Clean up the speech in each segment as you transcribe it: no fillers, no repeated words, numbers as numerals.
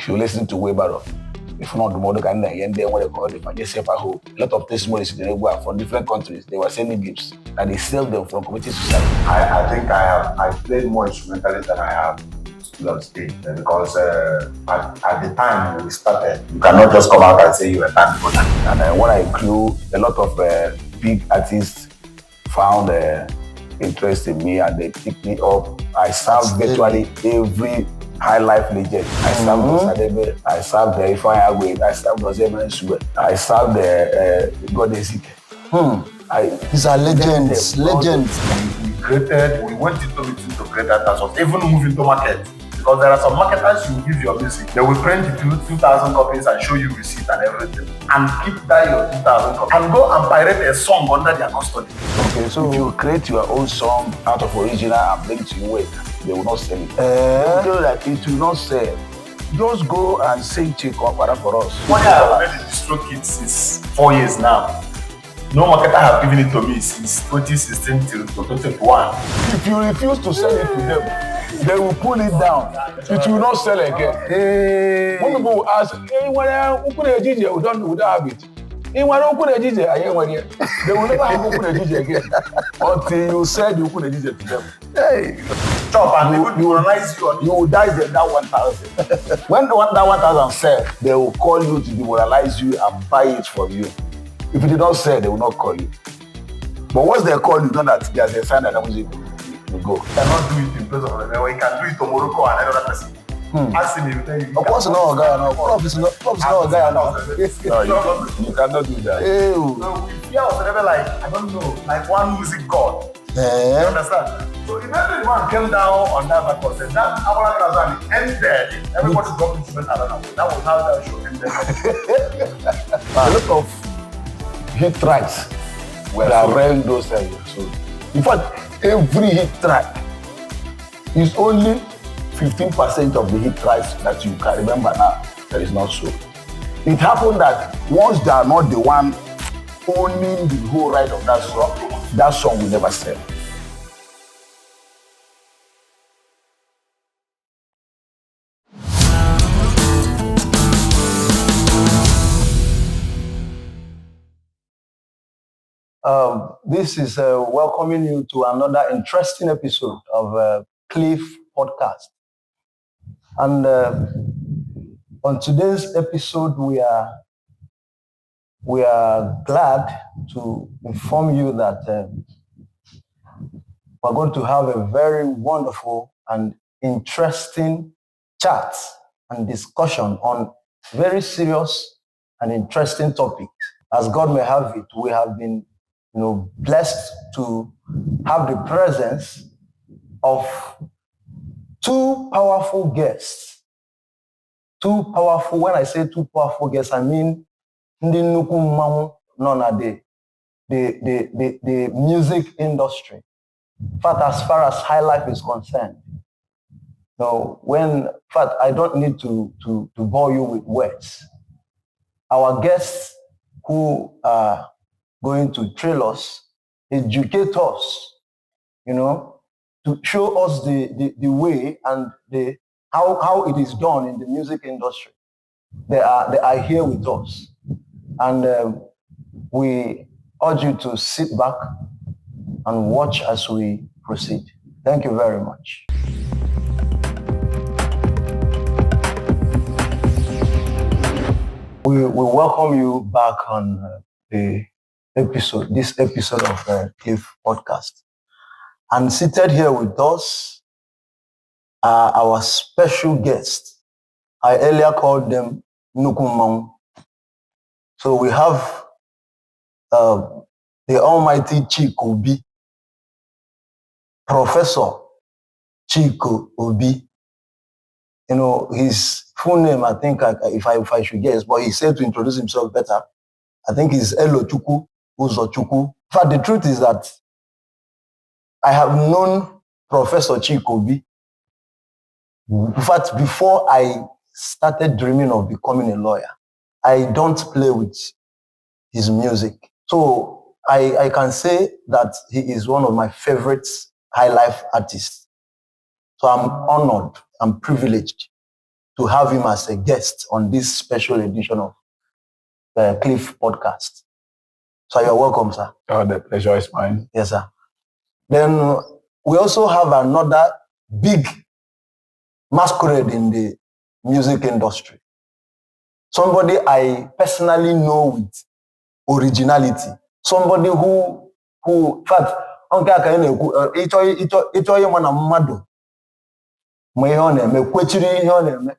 if you listen to Webaro, if not the model can and then what they call it, just a lot of testimonies in the from different countries. They were sending gifts and they sell them from community society. I think I played more instrumentalist than I have on stage because at the time we started, you cannot just come out and say you were thankful. And when I grew, a lot of big artists found interest in me and they picked me up. I served virtually every high life legend. I served Osadebe, I served the Ifeanyi, I served Ozema Nsue, I served Godezike. These are legends. We went into greater tasks, even moving to market. Because there are some marketers you give your music, they will print it to 2,000 copies and show you receipt and everything. And keep that your 2,000 copies. And go and pirate a song under their custody. Okay, so if you create your own song out of original and bring it to you, they will not sell it. Like it will not sell. Just go and sing Chiko Akwara for us. What I have made the Distro Kids since 4 years now. No marketer have given it to me since 2016 till 2021. If you refuse to sell it to them, they will pull it down. It will not sell again. When people will ask, hey, who could a DJ? We don't have it. They will never have Ukune DJ again until you said you could a DJ to them. Hey, chop and they will demoralize you. You will die there that 1,000. When that 1,000 sell, they will call you to demoralize you and buy it from you. If you did not sell, they will not call you. But once they call you, know that there's a sign that that music will go. You cannot do it in place of them. You can do it to Morocco and another person. Ask him, he will tell you. Of course, no guy, no. Prof is not a guy, no. You cannot do that. So we fear was never like, I don't know, like one music god. You understand? So if every man came down on that record, that our Kazan ended. Everybody dropped instrumental around. That was how that show ended. A lot of hit tracks were around those areas. So, in fact, every hit track is only 15% of the hit tracks that you can remember now. That is not so. It happened that once they are not the one owning the whole right of that song will never sell. This is welcoming you to another interesting episode of Cliff Podcast. And on today's episode, we are glad to inform you that we're going to have a very wonderful and interesting chat and discussion on very serious and interesting topics. As God may have it, we have been blessed to have the presence of two powerful guests. Two powerful, when I say two powerful guests, I mean the music industry. In fact, as far as High Life is concerned, in fact, I don't need to bore you with words. Our guests who are going to trail us, educate us, to show us the way and how it is done in the music industry. They are here with us. And we urge you to sit back and watch as we proceed. Thank you very much. We welcome you back on this episode of the Cliff Podcast. And seated here with us are our special guests. I earlier called them Nukumang. So we have the almighty Chiko Obi, Professor Chiko Obi. His full name, I think, if I should guess, but he said to introduce himself better. I think he's Elochukwu Uzochukwu. In fact, the truth is that I have known Professor Chiko Obi. In fact, before I started dreaming of becoming a lawyer, I don't play with his music. So I can say that he is one of my favorite high life artists. So I'm honored, I'm privileged to have him as a guest on this special edition of the Cliff Podcast. So you're welcome, sir. Oh, the pleasure is mine. Yes, sir. Then we also have another big masquerade in the music industry. Somebody I personally know with originality. Somebody who in fact, ịchọ ihe na mmadụ ma ihe ọ na-eme kwechiri ihe ọ na-eme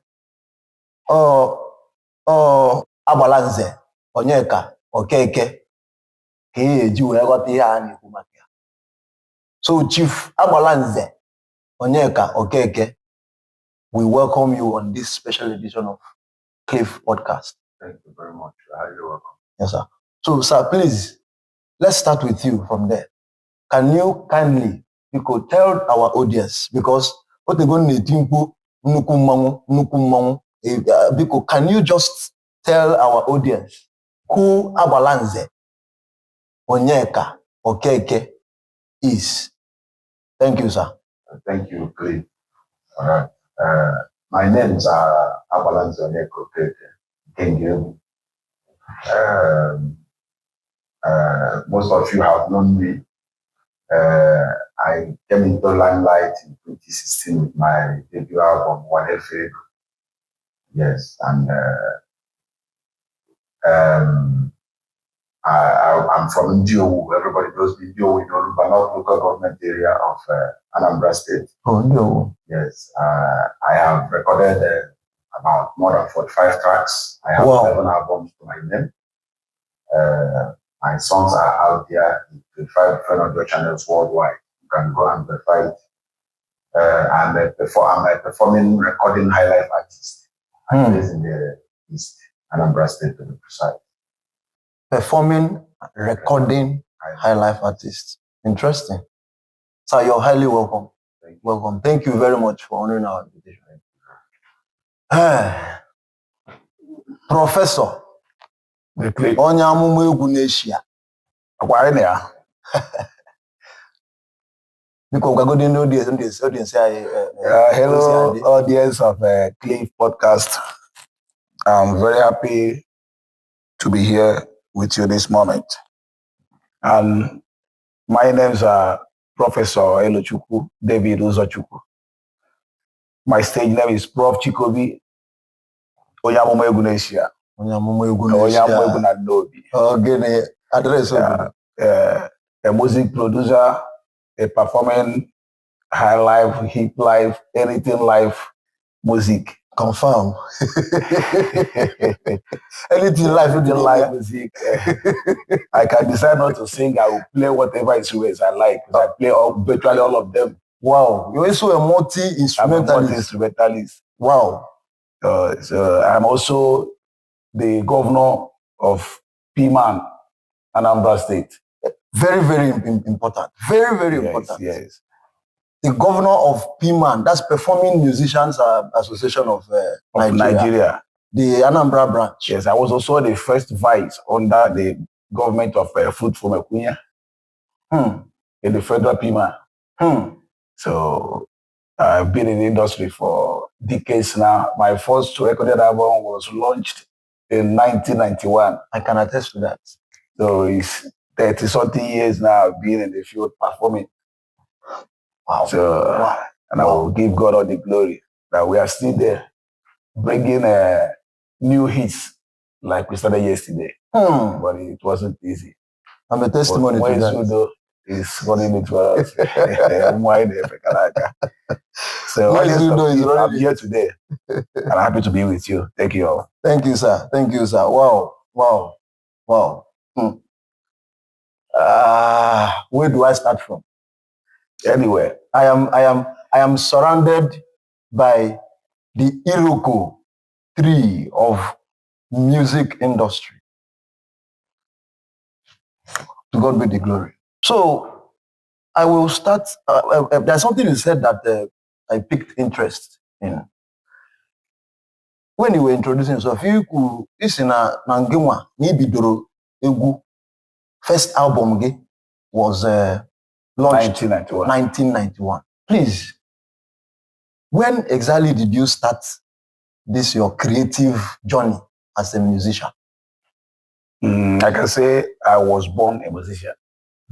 agbala nze Onyeka Okeke ka eji wee ghọta ihe a na-ekwu maka ya. So Chief Agbala Nze Onyeka Okeke, we welcome you on this special edition of Cliff Podcast. Thank you very much. You're welcome. Yes, sir. So, sir, please, let's start with you from there. Can you kindly, tell our audience, because what they're going to think, can you just tell our audience who Agbala Nze Onyeka Okeke is? Thank you, sir. Thank you, Cliff. All right. My name is Agbala Nze Onyeka Okeke. Most of you have known me. I came into limelight in 2016 with my debut album, One Elfe. Yes, and I'm from Ndiowu. Everybody knows me, Ndiowu in Olubanok local government area of Anambra State. Oh, no. Yes, I have recorded about more than 45 tracks. I have 11 albums to my name. My songs are out there in 25 different audio channels worldwide. You can go and verify it. I'm a performing, recording high life artist. I'm based in the East, Anambra State to be precise. Performing, recording, high life artist. Interesting. So you're highly welcome. Thank you. Welcome. Thank you very much for honoring our invitation. Professor. Onye amụma egwu n'Eshia. Akwari ya. Because we're going to audience. Hello, audience of Cliff Podcast. I'm very happy to be here with you this moment. And my names are Professor Elochukwu David Uzochukwu. My stage name is Prof. Chikobi Onyamụma egwu n'Eshia. Onyamụma egwu n'Eshia. Onyamụma egwu na Nnobi. Gịnị address a music producer, a performing high life, hip life, anything life music. Confirm. Anything live music. I can decide not to sing. I will play whatever instruments I like. I play virtually all of them. Wow. You're also a multi-instrumentalist. Wow. So I'm also the governor of P-Man, Anambra State. Very, very important. Very, very important. Yes. The governor of P-Man, that's Performing Musicians Association of Nigeria. The Anambra branch. Yes, I was also the first vice under the government of Fruit from Ekunya in the federal P-Man. So I've been in the industry for decades now. My first recorded album was launched in 1991. I can attest to that. So it's 30-something years now being in the field performing. Wow. So, and I will give God all the glory that we are still there, bringing new hits like we started yesterday. But it wasn't easy. I'm a testimony to that. Is running it for us. So I'm here today, and I'm happy to be with you. Thank you all. Thank you, sir. Thank you, sir. Wow. Where do I start from? Anywhere. I am surrounded by the Iroko tree of music industry. To God be the glory. So I will start. There's something you said that I picked interest in. When you were introducing yourself, you could listen to Nangimwa, Nibidoro Egu. First album was launched 1991. Please, when exactly did you start this your creative journey as a musician? I can say I was born a musician.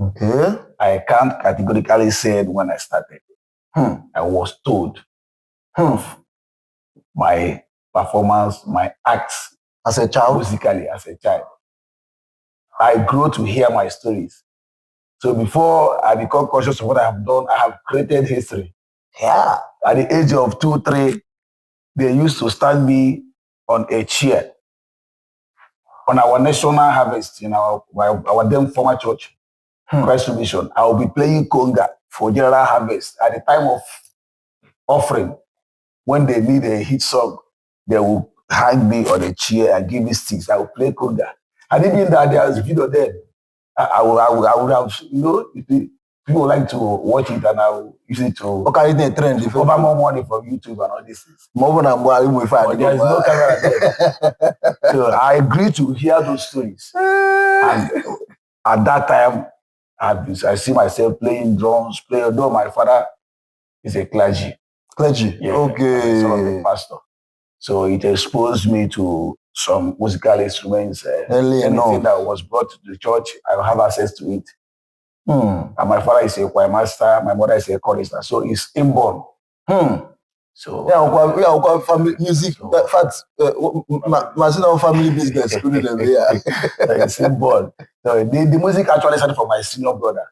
Okay. I can't categorically say it when I started. I was told my performance, my acts As a child? musically as a child. I grew to hear my stories. So before I become conscious of what I have done, I have created history. Yeah. At the age of 2, 3, they used to stand me on a chair on our national harvest in our then former church, Christ Mission. I will be playing conga for general harvest at the time of offering. When they need a hit song, they will hang me on a chair and give me sticks. I will play conga. And even that there was video then, I would have, people like to watch it and I will use it to Okay, it's a trend. If cover more money from YouTube and all these things. more than But there is no camera there. So I agreed to hear those stories. And at that time, I see myself playing drums, although my father is a clergy. Clergy. Yeah, Okay. son of a pastor. So it exposed me to some musical instruments. Early Anything enough. that was brought to the church, I will have access to it. Hmm. And my father is a choir master, my mother is a chorister. So it's inborn. So Yeah, family music. In fact, my family business. it's inborn. So the music actually started from my senior brother.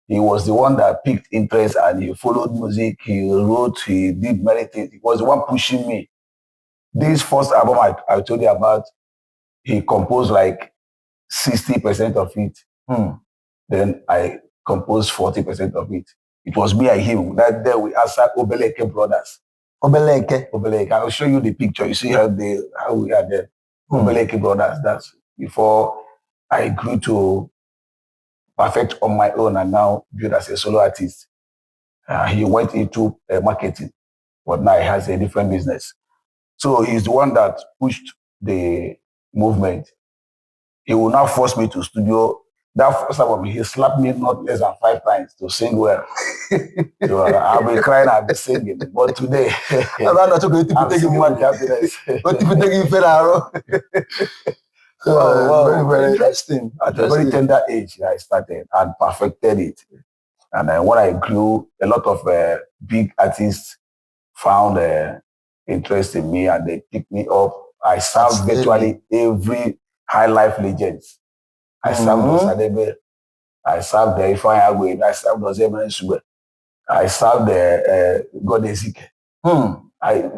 He was the one that picked interest and he followed music. He wrote, he did many things. He was the one pushing me. This first album I told you about, he composed like 60% of it. Then I composed 40% of it. It was me and him. That day we answered Obeleke Brothers. Obeleke. I'll show you the picture. You see how we are there. Obeleke Brothers. That's before I grew to perfect on my own and now build as a solo artist. He went into marketing, but now he has a different business. So he's the one that pushed the movement. He will now force me to studio. That first album, he slapped me not less than 5 times to sing well. So I'll be crying, I'll be singing. But today, I'm singing with happiness. Wow, very interesting. At a very tender age, I started and perfected it. And when I grew, a lot of big artists found interest in me and they picked me up. I served virtually every high life legends. I served Osadebe. I served the Ifeanyi Agwegbe. I served Ozemene Sugbe. I served God Ezike.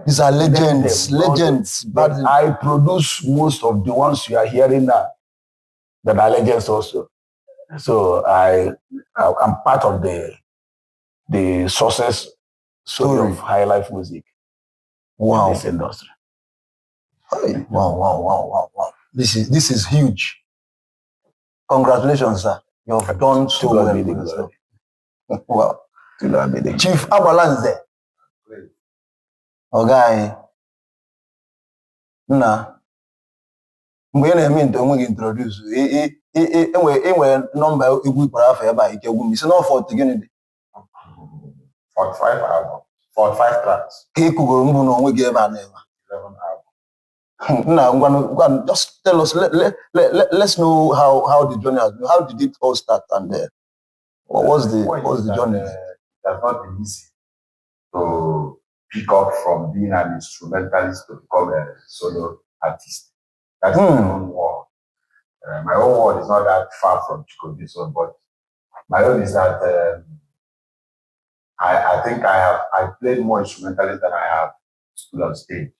These are legends. But I produce most of the ones you are hearing now that are legends also. So I'm part of the success story of high life music in this industry. Hey, wow. This is huge. Congratulations, sir. You have done so well. Wow. Chief Abalanze. Okay. Nna. Mgbe ị na-eme into onwe gị introduce, enwere nọmba egwu ikpọrọ afọ ebe a ike egwu m isi na 40 gịnị dị? 45 album, 45 tracks. Ka ị kụgoro mbụ na onwe gị ebe a na-eme. 11 album. Nna, just tell us, let's know how the journey has been. How did it all start and what was the journey? It has not been easy to pick up from being an instrumentalist to become a solo artist. That's my own world. My own world is not that far from Chikobi's own, but my own is that I think I played more instrumentally than I have stood on stage.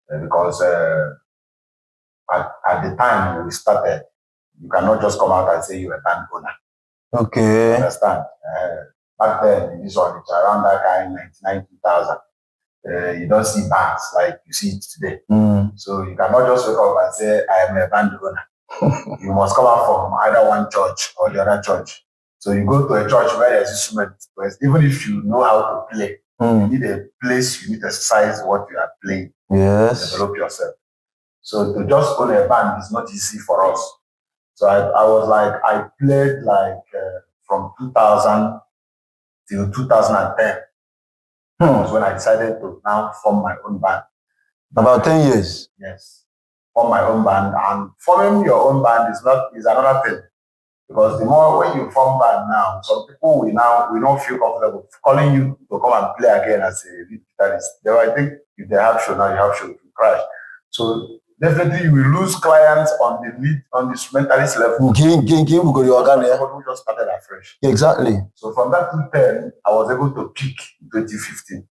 Because at the time we started, you cannot just come out and say you're a band owner. Okay. You understand? Back then, in this one, it's around that kind, 99, 2000. You don't see bands like you see it today. So you cannot just wake up and say, I am a band owner. You must come out from either one church or the other church. So you go to a church where there's instruments, even if you know how to play, you need a place, you need to exercise what you are playing. Yes. Develop yourself. So to just own a band is not easy for us. So I was like, I played like from 2000 till 2010. That was when I decided to now form my own band. About 10 years. Yes. Form my own band, and forming your own band is another thing. Because the more when you form band now, some people we don't feel comfortable calling you to come and play again as a lead guitarist. I think if they have show now, you have show, you crash. So definitely you will lose clients on the instrumentalist level. Somebody who just started afresh. Exactly. So from that 2010, I was able to peak in 2015.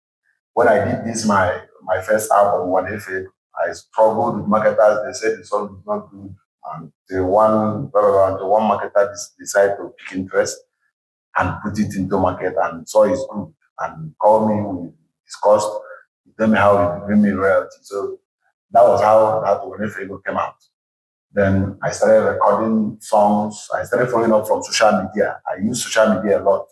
When I did this my first album, One FA, I struggled with marketers. They said the song is not good. And the one marketer decided to pick interest and put it into market and saw it's good and called me. We discussed, he told me how he would bring me royalty. So that was how that Onefego came out. Then I started recording songs. I started following up from social media. I use social media a lot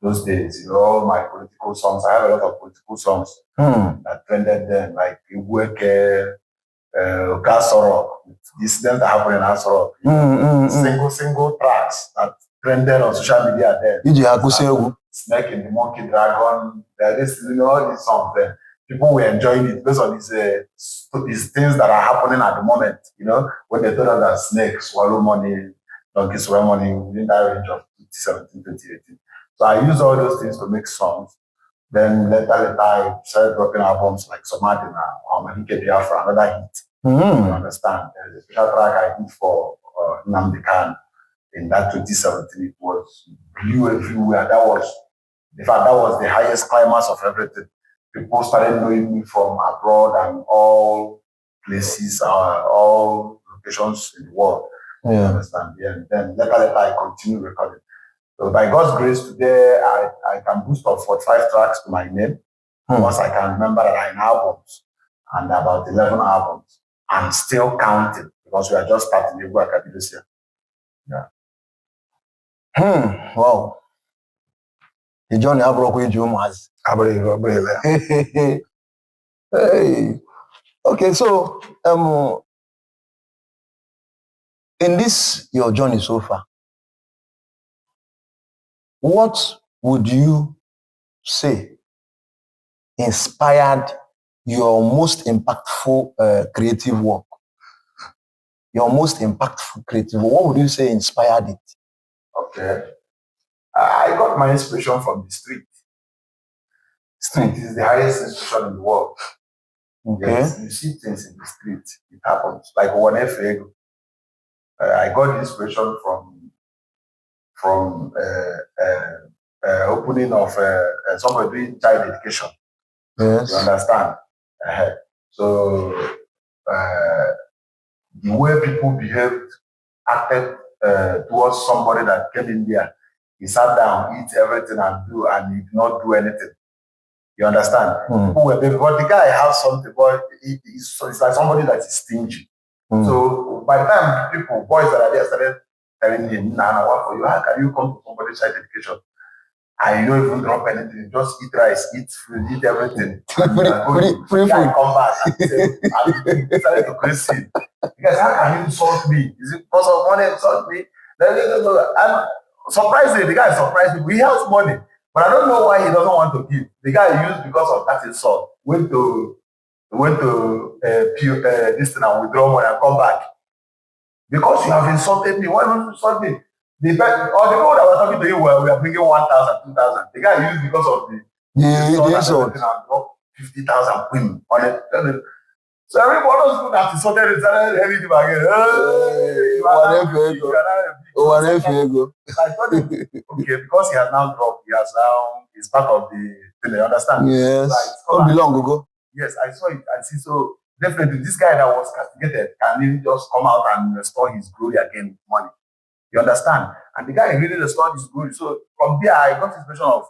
those days. All my political songs. I have a lot of political songs that trended then, like Iweke, Gasoro, incidents that happened in Asoro. Single tracks that trended on social media then. Snake in the Monkey Dragon. All these songs then. People were enjoying it based on these things that are happening at the moment. When they told us that snake swallow money, donkey swallow money within that range of 2017, 2018. So I used all those things to make songs. Then later I started dropping albums like Somadina or Mahike Biafra, another hit. You understand? There's a special track I did for Nnamdi Kanu in that 2017. It was blew everywhere. That was the highest climax of everything. People started knowing me from abroad and all places, all locations in the world. Yeah. You understand? Yeah. And then later I continued recording. So by God's grace, today I can boost up 45 tracks to my name. Once I can remember that I'm albums and about 11 albums. I'm still counting because we are just starting the work at this year. Yeah. Wow. The journey I broke with you, Maz. Hey. Okay, so in this your journey so far, what would you say inspired your most impactful creative work? Your most impactful creative work, what would you say inspired it? Okay. I got my inspiration from the street. Street is the highest institution in the world. Okay. Yes, you see things in the street, it happens. Like One FA, I got inspiration from opening of somebody doing child education. Yes. You understand? So the way people acted towards somebody that came in there, he sat down, eat everything and he did not do anything. You understand? People were baby, but the guy has something, but it's like somebody that is stingy. So by the time boys that are there started telling him, nah, what for you? How can you come to somebody's child education? And you don't even drop anything, just eat rice, eat food, eat everything. Free food. Come back and he started to crazy. Because how can you insult me? Is it because of money insult me? And surprisingly, the guy surprised me. He has money, but I don't know why he doesn't want to give. The guy used because of that insult. Went to this thing and withdraw money and come back. Because you have insulted me, why don't you insult me? The people that were talking to you we are bringing 1,000, 2,000. The guy used because of the insult and dropped 50,000 queen on it. So everybody those people that insulted it started heavy him again. I told him, okay, because he has now dropped, he's part of the thing, you understand? Yes. Not long ago. Yes, I saw it and see. So definitely this guy that was castigated can really just come out and restore his glory again with money. You understand? And the guy really restored his glory. So from there, I got inspiration of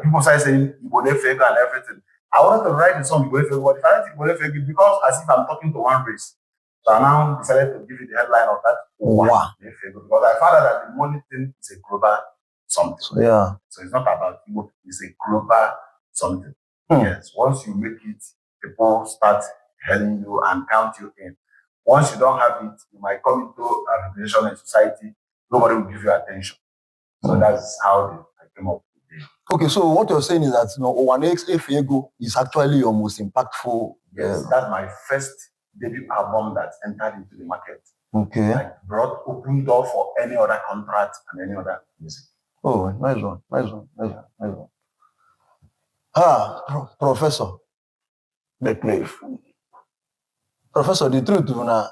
people started saying Ibole Fego and everything. I wanted to write the song Ibole Fego, but if I write Ibole Fego, because as if I'm talking to one race. So I now decided to give you the headline of that. Wow. Because I found out that the money thing is a global something. So it's not about Igbo, it's a global something. Yes. Once you make it, people start hailing you and count you in. Once you don't have it, you might come into a revelation in society. Nobody will give you attention. So that's how I came up with it. Okay, so what you're saying is that One FA is actually your most impactful Yes, that's my first debut album that entered into the market. Okay. Like brought open door for any other contract and any other music. Oh, nice one. Professor. Professor, the truth is na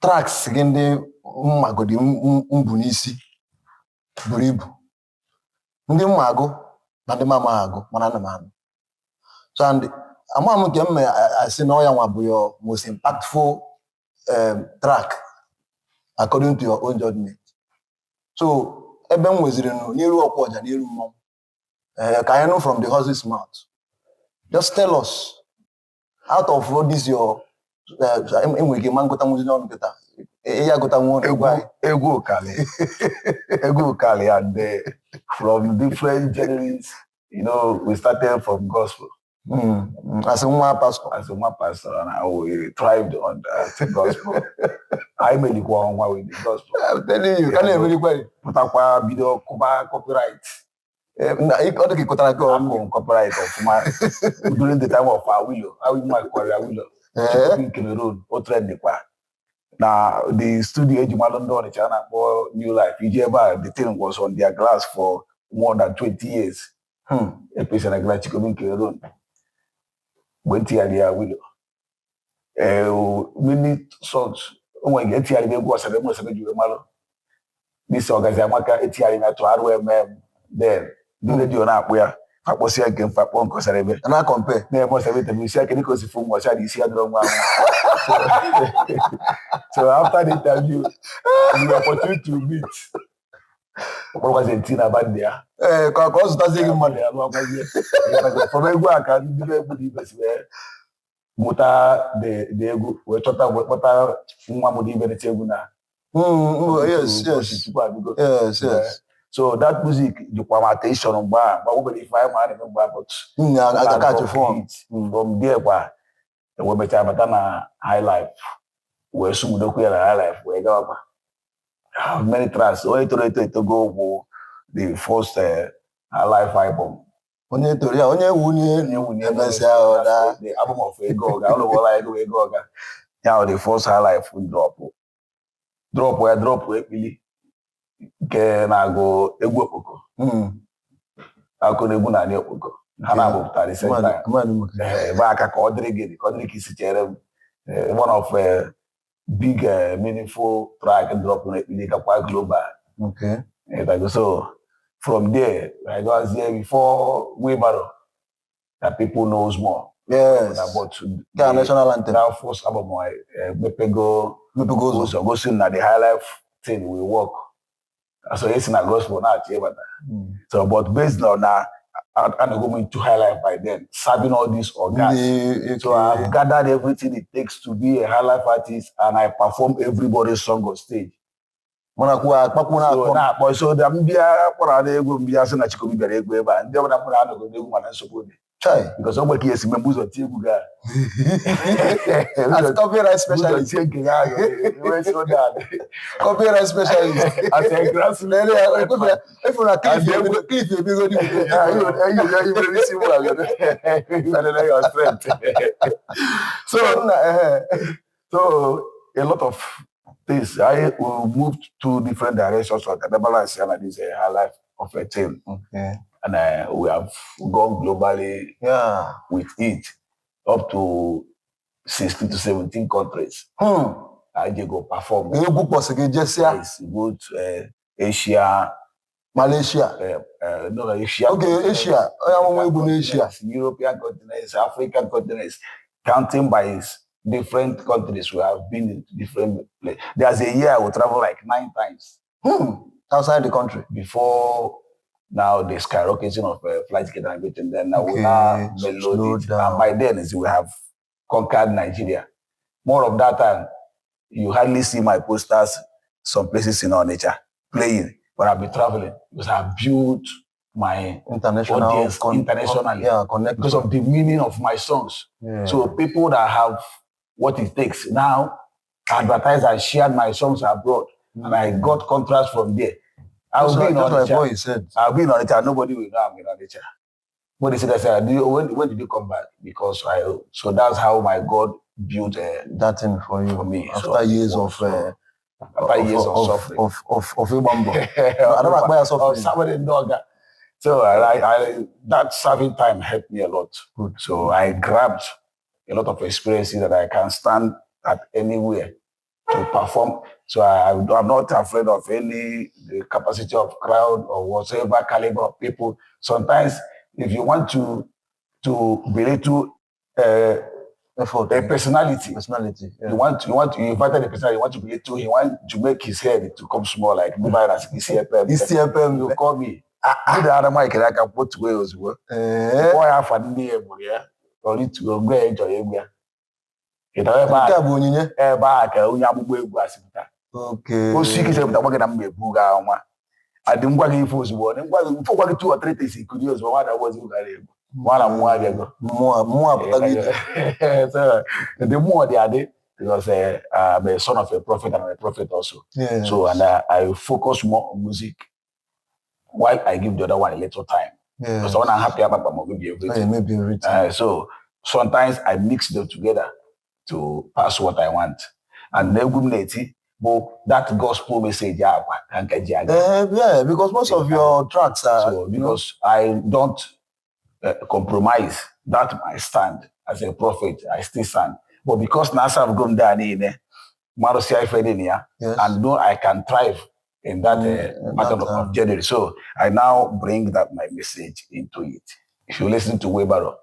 tracks gị ndị mmagodi mbụ n'isi buru ibu. Ndị mma agụ na ndị mama agụ mana ana m anụ. So and ama m nke m asị na ọ ya nwa bụ your most impactful track according to your own judgment. So ebe m nweziri n'iru ọkwa ọja n'iru mmọnwụ. Ka anyị know from the horse's mouth. Just tell us out of all this your enwe ike ma ngụta nwụzi n'ọnụ nkịta. Ya gụta nwụọ Egwu Okali and from different genres, you know, we started from gospel. As a one pastor. And we thrived on the gospel. I made it one with the gospel. I'm telling you, can you really quite put up video copyright? Copyright of my during the time of Awilo. I will my Awilo. In Cameroon, or trend the qua. Now the studio Jumalon China for New Life. The thing was on their glass for more than 20 years. A place in a glass in Cameroon. Went here the Awilo. Many songs. Oh, I get here the was a most of the Malo. This organization Etiarina to RWM then. Do the deal now where I was here again for one because and I compare. There must have been a music because the film was this year. So after the interview, we were opportunity to meet. What was it about there? Because that's the money. From a work, I didn't believe us where Mota the ego were taught what one would even tell you now. Yes. So that music, the permutation on bar, but over the 5 man in bar, but I catch a phone from there. Why the way better high life, where soon don't queer high life, where go many tracks, only to go for the first high life album. Onye to ya, onye wunye the album of Ego, all over Ego. Now the first high life will drop where really. Ke na-agụ egwu okpoko akụ na egwu na anị okpoko ha na-abụpụtara ise ebe aka ka ọ dịrị gị ka isi chere m one of big meaningful track drop na ekpili kakwa global. Okay. So from there I was there before Wheelbarrow that people knows more. Yes. About the national anthem. That first album Mepego goes in the high life thing we work. So it's in a gospel now, so but based on that, I'm going to highlight by then, serving all these organs. So I've gathered everything it takes to be a high life artist, and I perform everybody's song on stage. So the Mbia for the Mbia and Chikobi Berego, and the other one and support it. Because somebody is members of Tiguga. As copyright specialist. Copyright specialist. As a grassroots. If you are cliff, you'll be going to So a lot of things. I will move to different directions. So the balance is a high life of a team. Okay. And we have gone globally with it up to 16 to 17 countries. I just go perform. You go to Asia, Malaysia. No, Asia. Okay, Asia. Asia. European continents, African continents. Counting by different countries, we have been in different places. There's a year I will travel like 9 times. Outside the country. Before now the skyrocketing of flight ticket and everything, then now we now mellow it. And by then we have conquered Nigeria. More of that time, you hardly see my posters some places in our nature playing, but I've been traveling because I've built my international audience internationally because of the meaning of my songs. So people that have what it takes now advertise and share my songs abroad, and I got contracts from there. I'll be in Onitsha. Nobody will know I'm in Onitsha. When they said, I said, when did you come back? Because so that's how my God built that thing for you. For me. After So, years of after years of suffering. Of Ibambo. I don't like my suffering. Somebody dog. So that serving time helped me a lot. Good. So I grabbed a lot of experiences that I can stand at anywhere to perform. So I'm not afraid of the capacity of crowd or whatever caliber of people. Sometimes if you want to relate to effort, a personality, yeah. you invited a personality, you want to relate to, he want to make his head to come small like ECFM. You call me. I did the mic I can put away as well. Boy, I found the or need to go enjoy it. Okay. O sick is able to na buga onwa. Adi ngwa gị ifo ozugbo. Ngwa gị 2 or 3 days ikudi ozugbo wa da was buga ego. Mwana mwa abia go. Mwa apagide. So the more they are there because I'm a son of a prophet and I'm a prophet also. Yeah. So and I focus more on music while I give the other one a little time. Yeah. Because when I'm happy about maybe everything. So sometimes I mix them together to pass what I want. And then that gospel message, yeah, because most of your tracks are so because I don't compromise that my stand as a prophet, I still stand. But because NASA have gone down in and know I can thrive in that matter of January. So I now bring that my message into it. If you listen to Webaro,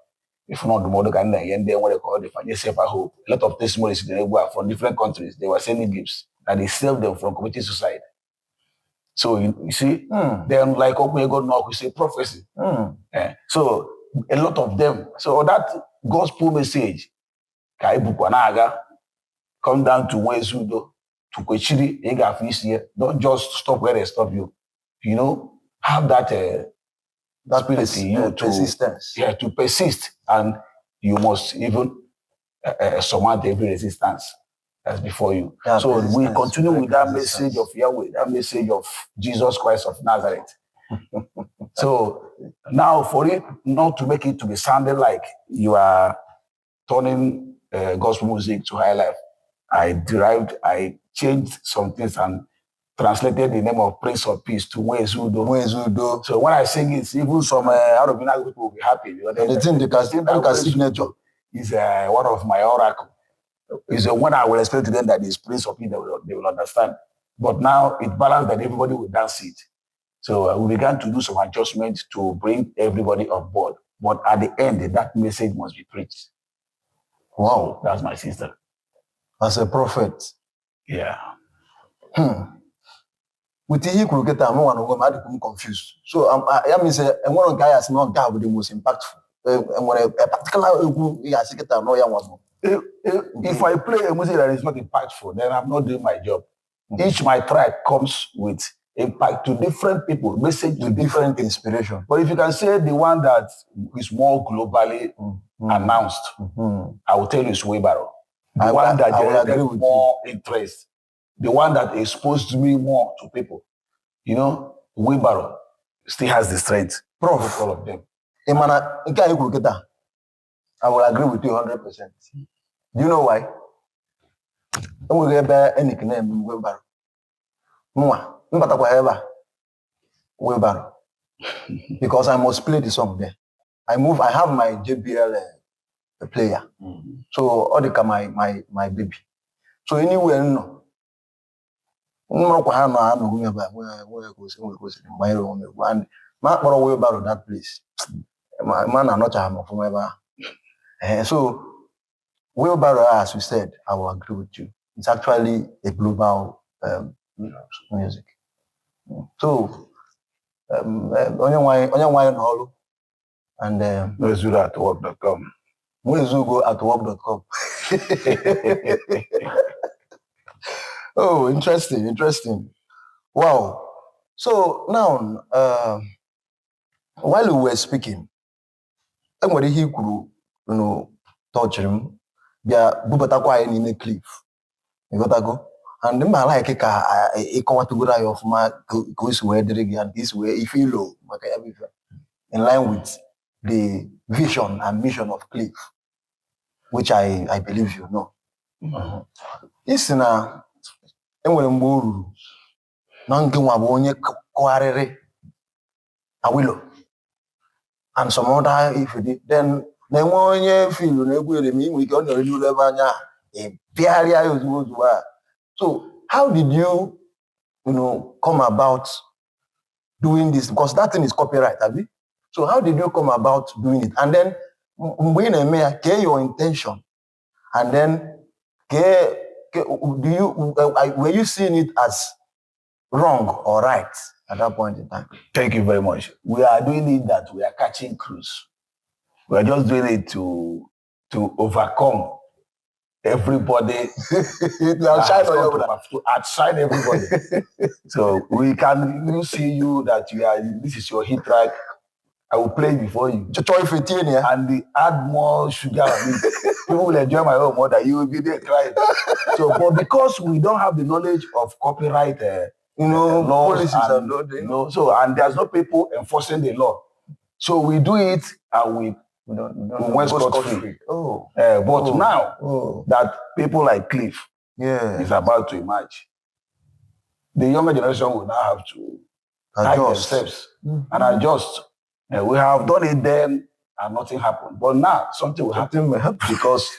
if not the model can then what they call the financial hope. A lot of testimonies from different countries, they were sending gifts that they saved them from committing suicide. So you see, then like open God knock, we say prophecy. So a lot of them. So that gospel message, come down to Wezudo, to Kochiri, Ega here. Don't just stop where they stop you. You know, have that spirit in you persistence. To persist, and you must even surmount every resistance that's before you. So we continue with that message of Yahweh, that message of Jesus Christ of Nazareth. So now for it not to make it to be sounding like you are turning gospel music to high life, I changed some things and translated the name of Prince of Peace to Wezudo. So when I sing it, even some out of people will be happy. The thing that signature is one of my oracle. Is when I will explain to them that it's Prince of Peace, they will understand. But now it balanced that everybody will dance it. So we began to do some adjustments to bring everybody on board. But at the end, that message must be preached. Wow. That's my sister. As a prophet. Yeah. With the I'm confused. So I mean, one guy has not got the most impactful. A particular if I play a music that is not impactful, then I'm not doing my job. Each my track comes with impact to different people, message to different inspiration. But if you can say the one that is more globally announced, I will tell you it's Webaro. The one that generated more interest, the one that exposed me more to people. You know, Webaro still has the strength. Prof, all of them. I will agree with you 100%. Do you know why? I'm going to get any name Webaro. Webaro. Because I must play the song there. I have my JBL player. So Odika my baby. So anywhere no. And Webaro that place. Man are not from ever. So Wheelbarrow, as we said, I will agree with you. It's actually a global music. So only wine hollow and Wezugo at work.com. Wezugo at work.com. Oh, interesting. Wow. So now, while we were speaking, somebody he could, touch him. Bia bubatakwa ya n'ime cliff. You got to go. And them like ka come to go of my go where did and this way if you low in line with the vision and mission of Cliff, which I believe you know. Isi na enwere mgbe o ruru na nke nwa bụ onye kọgharịrị Awilo and some other if then na-enwe onye filu na egwu eremi inwe ike ọ nọrọ n'ụlọ ebe anya pịarịa ya ozugbo a. So how did you come about doing this? Because that thing is copyright, abi? So how did you come about doing it? And then mgbe ị na-eme ya, kee your intention, and then were you seeing it as wrong or right at that point in time? Thank you very much. We are doing it that we are catching cruise. We are just doing it to overcome everybody. To outshine to outshine everybody. So we can see you that this is your hit track. I will play it before you. And add more sugar on it. People will enjoy my own more than you will be there crying. So, but because we don't have the knowledge of copyright, laws and, so, and there's no people enforcing the law. So we do it and we went scot-free. But now that people like Cliff is about to emerge, the younger generation will now have to take their steps and adjust. We have done it then and nothing happened. But now something will happen because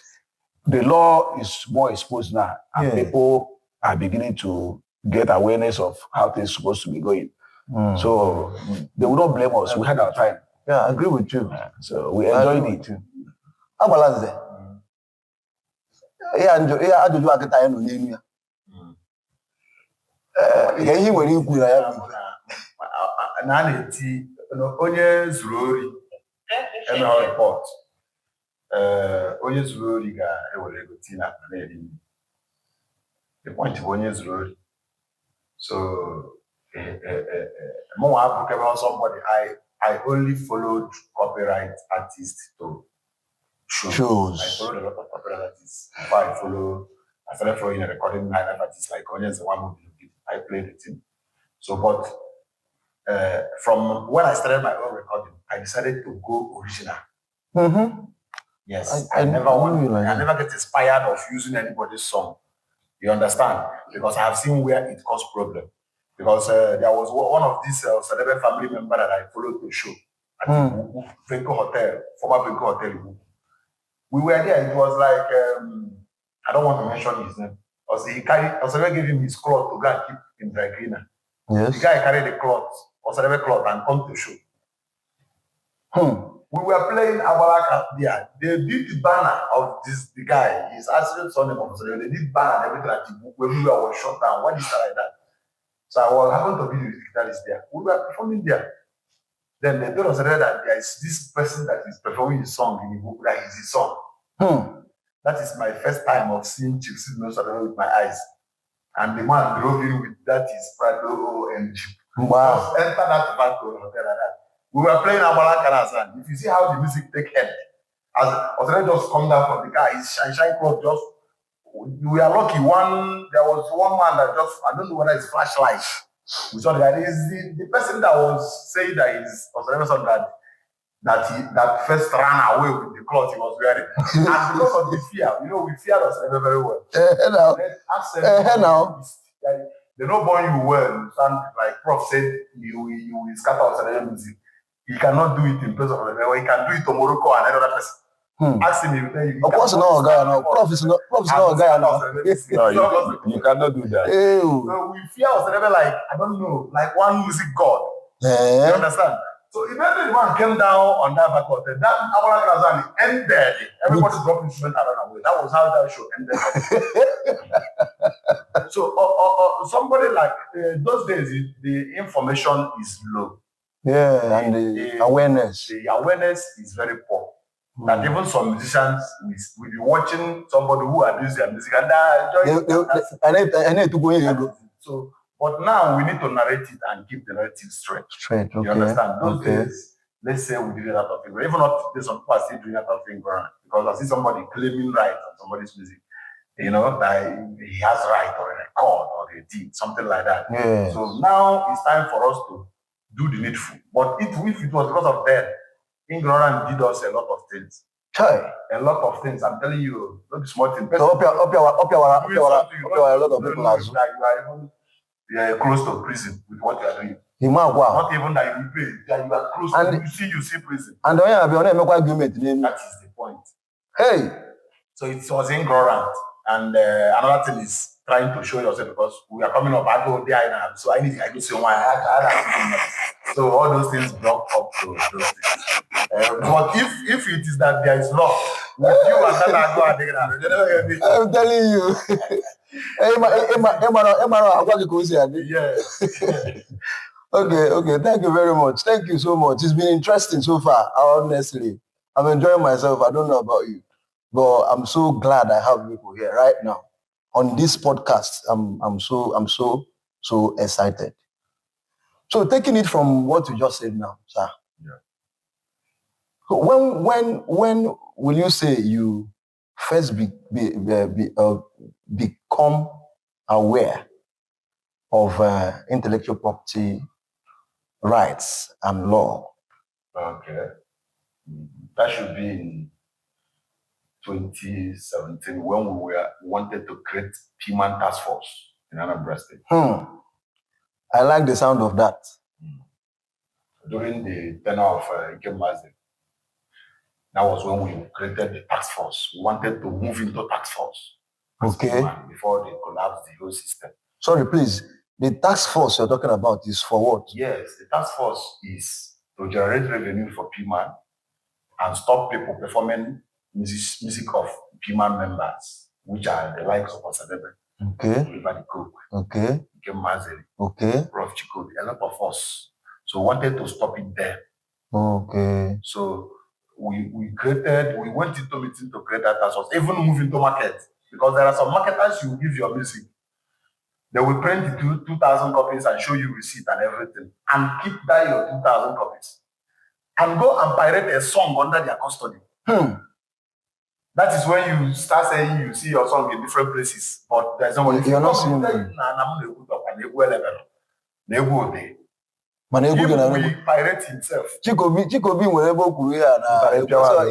the law is more exposed now and people are beginning to get awareness of how things are supposed to be going. So they will not blame us. We had our time. Yeah, I agree with you. So we enjoyed it too. Abalanze. Ajụjụ akịta ya nọ n'elu ya. Ihe nwere ikwu na ya bụ na a na-eti onye zuru ori emeghọ report. Onye zuru ori ga-ewere ego tii na akpa na-eri nri. The point bụ onye zuru ori. So mụnwa abụkebe on somebody I only followed copyright artists to shows. I followed a lot of copyright artists. Before I started following a recording line of artists like Onyeze Nwamobi. I played with him. So, but from when I started my own recording, I decided to go original. Yes, I never get inspired of using anybody's song. You understand? Because I have seen where it caused problem. Because there was one of these celebrity family member that I followed to show at Venko Hotel, former Venko Hotel. We were there. It was like I don't want to mention his name. Osebe gave him his cloth to go and keep in dry cleaner. Yes. The guy carried the cloth, Osebe cloth, and come to show. We were playing Abalaka there. They did the banner of the guy. His actual son name of Osebe. They did banner and everything at the book. Everywhere was shut down. What is that like that? So I was happened to be the guitarist there. We were performing there. Then they told us that there is this person that is performing his song in the book, that is his song. That is my first time of seeing Chief Sidney with my eyes. And the man drove in with that his Prado and Jeep. Wow. Enter that back to hotel like that. We were playing Abalaka. If you see how the music take head, as Osere just come down from the car, his shine cloth just. We are lucky. There was one man that just, I don't know whether it's flashlight. We saw that is the person that was saying that is Osere that first ran away with the cloth he was wearing. And because of the fear, we feared Osere very well. Now. They don't burn you well. You sound like Prof said, you will scatter Osere music. He cannot do it in place of Osere. He can do it to Morocco and another person. Ask him, of course, no guy now. Prof is not a guy now. No, you cannot do that. So we fear Osere like, I don't know, like one music god. You understand? So eventually the man came down on that back hotel. That Abalaka Razani ended. Everybody dropped instrument around away. That was how that show ended. So somebody like those days, the information is low. Yeah, and the awareness. The awareness is very poor. That even some musicians will be watching somebody who abuse their music and I need to go in. So, but now we need to narrate it and keep the narrative straight. Okay. You understand? Those days, let's say we did it out of finger. Even not there's some people are still doing it out of finger because I see somebody claiming right on somebody's music. That he has right or a record or a deed, something like that. Yeah. So now it's time for us to do the needful. But if it was because of that, Ignorant did us a lot of things. Chai. A lot of things. I'm telling you, not small things. So up your a lot of people as that you are close to prison with what you are doing. Wow. Not even that you will pay, that you are close to you see prison. And when you have your argument, that is the point. Hey. So it was ignorant. And another thing is trying to show yourself because we are coming up. I go there now, so I go see why so all those things block up to those things. But if it is that there is love with you and that I go I'm telling you. Okay. Thank you very much. Thank you so much. It's been interesting so far. Honestly, I'm enjoying myself. I don't know about you, but I'm so glad I have people here right now on this podcast. I'm so excited. So taking it from what you just said now, sir. Yeah. So when will you say you first become aware of intellectual property rights and law? Okay. That should be in 2017 when we wanted to create P-Man Task Force in Anambra State. I like the sound of that. During the tenure of Ikem Mazi, that was when we created the task force. We wanted to move into task force. Okay. Before they collapsed the whole system. Sorry, please. The task force you're talking about is for what? Yes, the task force is to generate revenue for P-Man and stop people performing music of P-Man members, which are the likes of Osadebe. Okay. Everybody Cook. Okay. Ikem Mazi. Okay. Prof. Chikobi, a lot of us. So we wanted to stop it there. Okay. So we went into meeting to create that task force, even move into market. Because there are some marketers you give your music. They will print 2,000 copies and show you receipt and everything. And keep that your 2,000 copies. And go and pirate a song under their custody. That is when you start saying you see your song in different places. But there's no one. You're not seeing them. If we pirate himself. Chikobi wherever we are.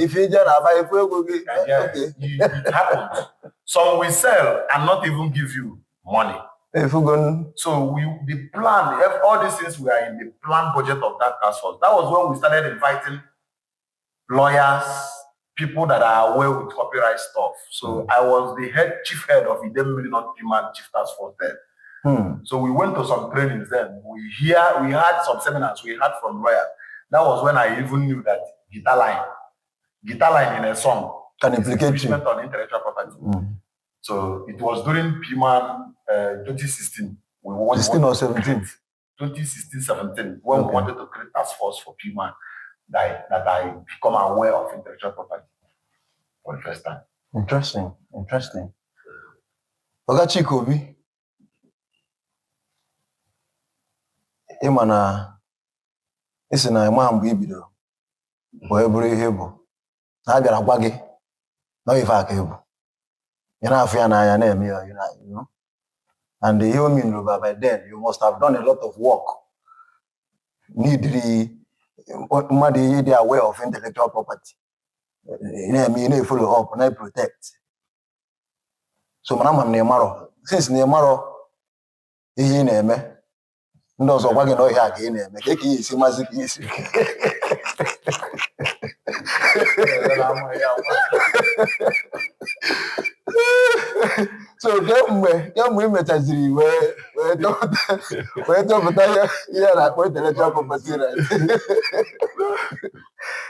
If you just it happens. Some will sell and not even give you money. So the plan, all these things were in the planned budget of that task force. That was when we started inviting lawyers, people that are aware with copyright stuff. So I was the chief head of Idem Million P-Man Chief Task Force then. So we went to some trainings then. We had some seminars we had from lawyers. That was when I even knew that guitar line in a song can implicate you on intellectual property. So it was during P-Man 2016. 16 or 17? 2016-17 when we wanted to create task force for P-Man that I become aware of intellectual property for the first time. Interesting. Oga Chikobi, Imana, isi na ịma mgbe ibido wee bụrụ ihe bụ na abịara gwa gị na ife aka ịbụ ị na-afụ ya n'anya na-eme ya, you know. And the human Yoruba, by then you must have done a lot of work. Need the aware of intellectual property. You know, you follow up and I protect. So manam Neymaro, since Neymaro ihe na-eme ndị ọzọ gwa gị na ọhịa ka ị na-eme ka ị isi mazi ka isi. So kemgbe ị mechaziri wee chọpụta ihe na-akpọ intellectual property right.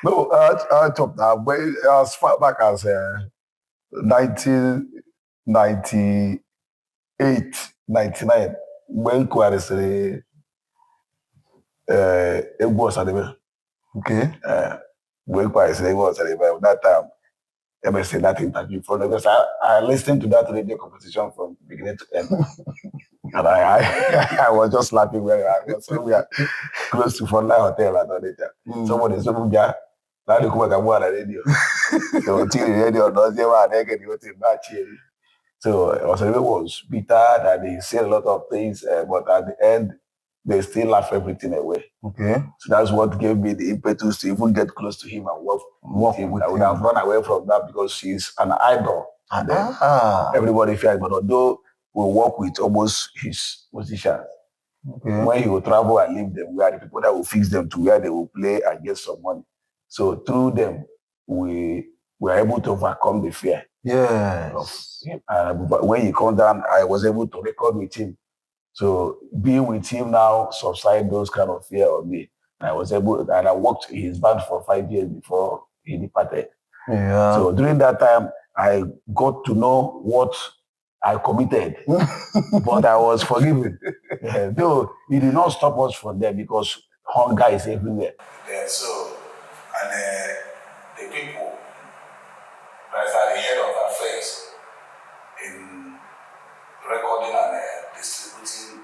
No, I chopped that as far back as 1998, 99, when Kwarisiri Egwu Osadebe. Okay. When Kwarisiri Egwu Osadebe, that time, MSC that interview for because I listened to that radio competition from beginning to end. And I was just laughing where I was. So we are close to Frontline Hotel and all that. Somebody said, "Yeah, now they come back and watch the radio." So until the radio does the one, they get the match here. So Osadebe was bitter that they said a lot of things, but at the end, they still laugh everything away. Okay. So that's what gave me the impetus to even get close to him and work with him. I would have run away from that because she's an idol. And then everybody fears, but although we work with almost his musicians, when he will travel and leave them, we are the people that will fix them to where they will play and get some money. So through them, we were able to overcome the fear. Yes. But when he come down, I was able to record with him. So being with him now subside those kind of fear on me. I was able, and I worked in his band for 5 years before he departed. Yeah. So during that time, I got to know what I committed, but I was forgiven. Though it did not stop us from there because hunger is everywhere. Yeah, so, and the people that are the head of affairs in recording and distributing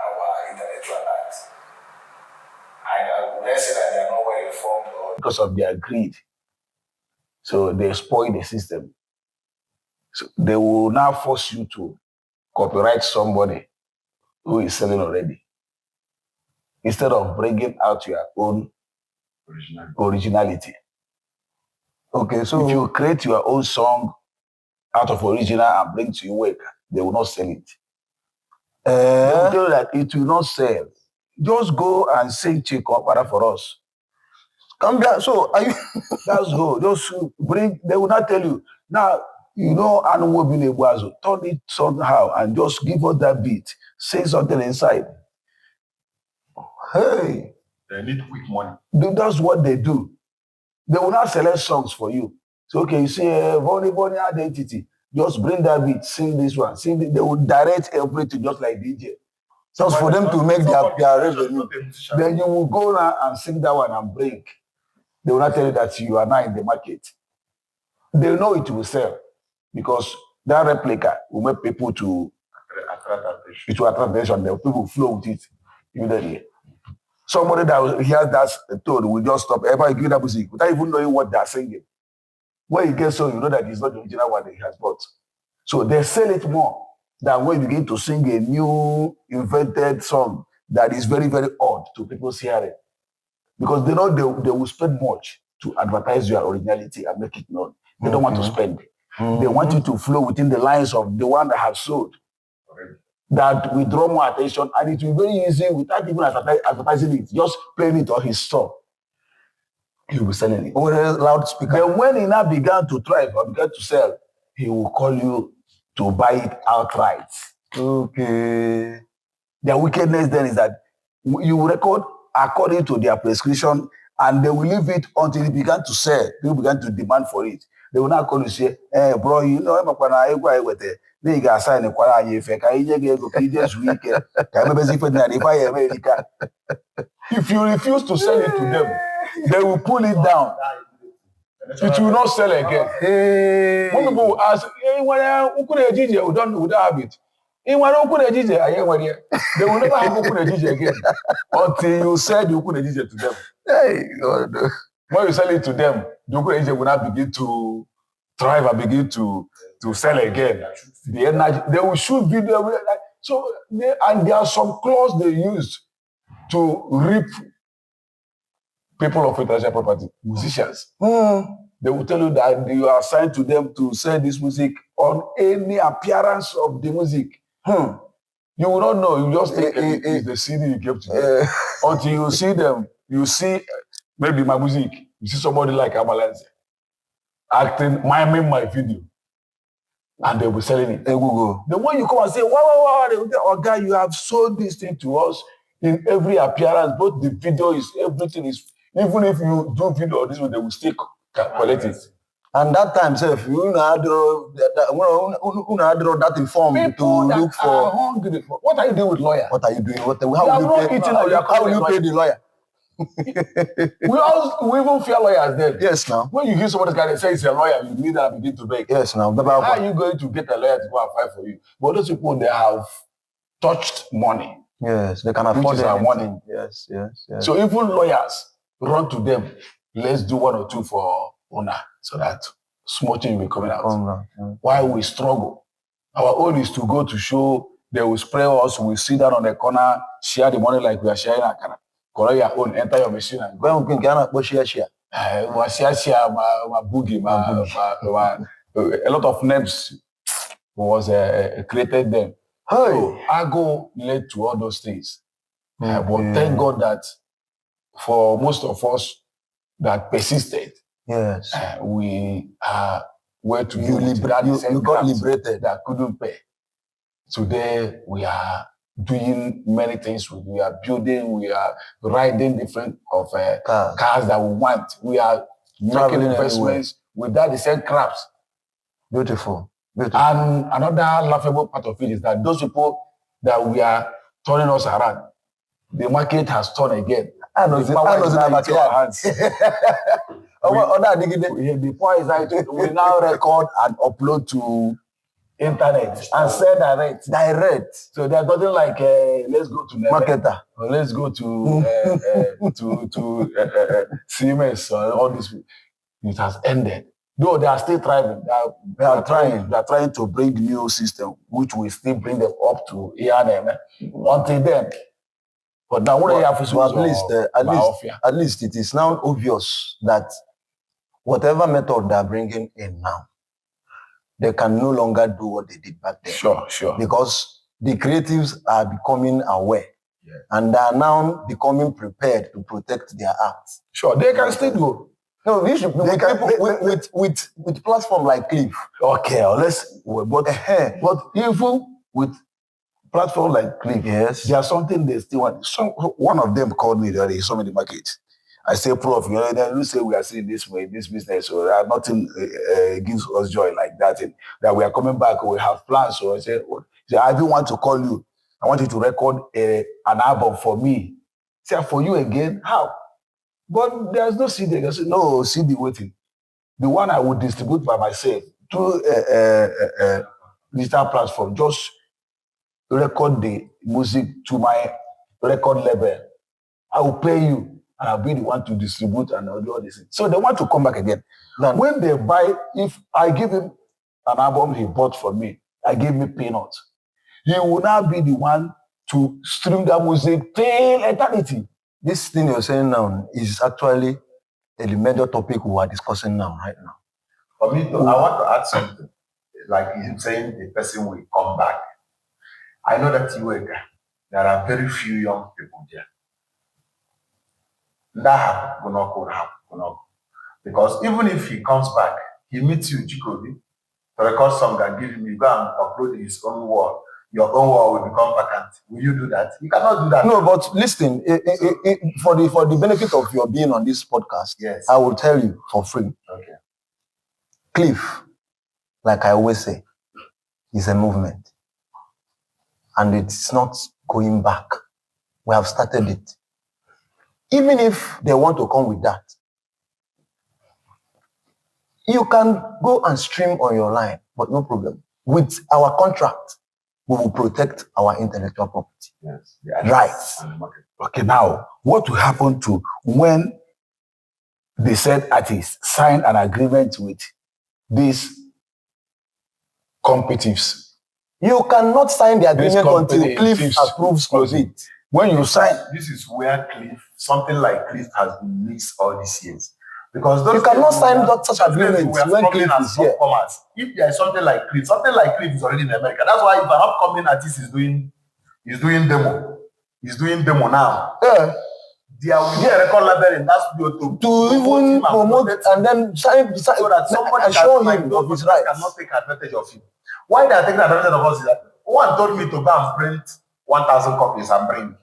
our intellectual art, I would say that they are not well informed or because of their greed. So they spoil the system. So they will now force you to copyright somebody who is selling already, instead of bringing out your own originality. Okay, so if you create your own song out of original and bring to your work, they will not sell it. They will tell you that it will not sell. Just go and sing Chiko for us. Come back. So are you? That's go. Just bring. They will not tell you now. You know, Anuwo Binebuazo, turn it somehow and just give us that beat. Say something inside. Hey. they need quick money. That's what they do. They will not select songs for you. So, okay, you see, Bonnie Identity, just bring that beat, sing this one, sing this. They will direct everything just like DJ. Just for them to make their revenue. Then you will go now and sing that one and break. They will not tell you that you are not in the market. They know it will sell because that replica will make people to it will attract attention. The people flow with it immediately. Somebody that hears that tone will just stop ever giving that music without even knowing what they're singing. When you get so, you know that it's not the original one that he has bought. So they sell it more than when you begin to sing a new invented song that is very, very odd to people's hearing. Because they know they will spend much to advertise your originality and make it known. They don't want to spend. They want you to flow within the lines of the one that has sold. That will draw more attention, and it will be very easy without even advertising it, just playing it on his store. He will be selling it. Or a loudspeaker. Then when he now began to thrive or began to sell, he will call you to buy it outright. Okay. Their wickedness then is that you will record according to their prescription, and they will leave it until it began to sell. People began to demand for it. They will not call you and say, hey, bro, you know, they got signed if you refuse to sell it to them, they will pull it down. It will not sell again. Hey. When people will ask, hey, who could a DJ? We don't have it. They will never have Ukune again until you sell the Ukune to them. Hey, God. When you sell it to them, the Ukune will not begin to thrive and begin to sell again. The energy, they will shoot video. So, there are some clauses they use to reap people of intellectual property, musicians. They will tell you that you are assigned to them to sell this music on any appearance of the music. You will not know. You just think it's the CD you gave to them. Until you see them, you see maybe my music. You see somebody like Amalanze acting, miming my video, and they will be selling it. They will go. The one you come and say, wow, they will say, oh, guy, you have sold this thing to us in every appearance. Both the video is, everything is, even if you do video or this one, they will still collect it. And that time, if you know that informed people to look for hungry. What are you doing with lawyer? What are you doing? How will you pay the lawyer? we even fear lawyers then. Yes, now. When you hear somebody's guy say it's a lawyer, you need that begin to beg. Yes, now. How are you going to get a lawyer to go and fight for you? But those people, they have touched money. Yes, they can afford their money. Yes. So even lawyers run to them. Let's do 1 or 2 for owner so that small change will be coming out. Yeah. Why we struggle? Our own is to go to show They will spray us. We sit down on the corner, share the money like we are sharing akara. Collect your own, enter your machine and go. When we can share. Share, my boogie, a lot of names was created then. So I go late to all those things. But thank God that for most of us that persisted, yes, we were to you got liberated. That couldn't pay. Today we are doing many things. We are building, we are riding different of cars that we want. We are making investments without the same crabs. Beautiful. And another laughable part of it is that those people that we are turning us around, the market has turned again. I know the market. The point is that we now record and upload to internet and sell direct. So there's nothing like let's go to marketer or let's go to Siemens or all this. It has ended. Though they are still thriving. They are trying to bring new system, which will still bring them up to ERM. Until then. But now what you have to at least it is now obvious that whatever method they are bringing in now, they can no longer do what they did back then. Sure. Because the creatives are becoming aware, and they are now becoming prepared to protect their art. Sure, they can still do. No, we should with platform like Cliff. Okay, but even with platform like Cliff, yes, there's something they still want. One of them called me the other day, saw me in the market. I say, Prof, you say we are seeing this way, this business, so nothing gives us joy like that. And that we are coming back, we have plans. So I said, I even want to call you. I want you to record an album for me. Say, for you again? How? But there's no CD. I said, no CD waiting. The one I would distribute by myself through a digital platform, just record the music to my record label. I will pay you. And I'll be the one to distribute and I'll do all this. So they want to come back again. Now, when they buy, if I give him an album he bought for me, I give me peanuts. He will now be the one to stream that music till eternity. This thing you're saying now is actually the major topic we are discussing now, right now. For me, I want to add something. Like you're saying, the person will come back. I know that there are very few young people there. That will not. Because even if he comes back, he meets you, Chikobi, to record song and give him, you go and upload his own wall. Your own wall will become vacant. Will you do that? You cannot do that. No, but listen, for the benefit of your being on this podcast, yes, I will tell you for free. Okay. Cliff, like I always say, is a movement. And it's not going back. We have started it. Even if they want to come with that, you can go and stream on your line, but no problem. With our contract, we will protect our intellectual property. Yes. Right. Okay, now, what will happen to when the said artist signed an agreement with these competitors? You cannot sign the agreement until Cliff approves of it. When you sign, this is where something like Cliff has been missed all these years. Because you cannot sign such agreements when Cliff is here. If there is something like Cliff is already in America. That's why if an upcoming artist is doing demo. He's doing demo now. Yeah. There will be a record label in that studio to even promote and then sign so that somebody and show him of his rights. Cannot take advantage of him. Why they are taking advantage of us is that one told me to go and print 1,000 copies and bring.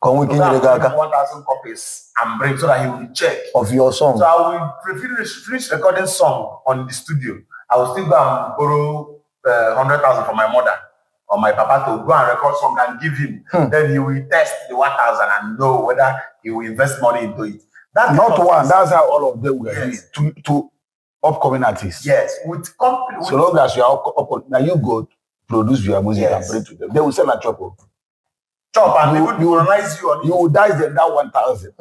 Can we give you 1,000 copies and bring so that he will check of your song? So I will finish recording song on the studio. I will still go and borrow 100,000 from my mother or my papa to go and record song and give him. Then he will test the 1,000 and know whether he will invest money into it. That's not one. That's how all of them were. Yes. To upcoming artists. Yes, with company. So long as you are now you go produce your music and bring to them. They will sell a chop and they will demoralize you on it. You will dice them that 1,000.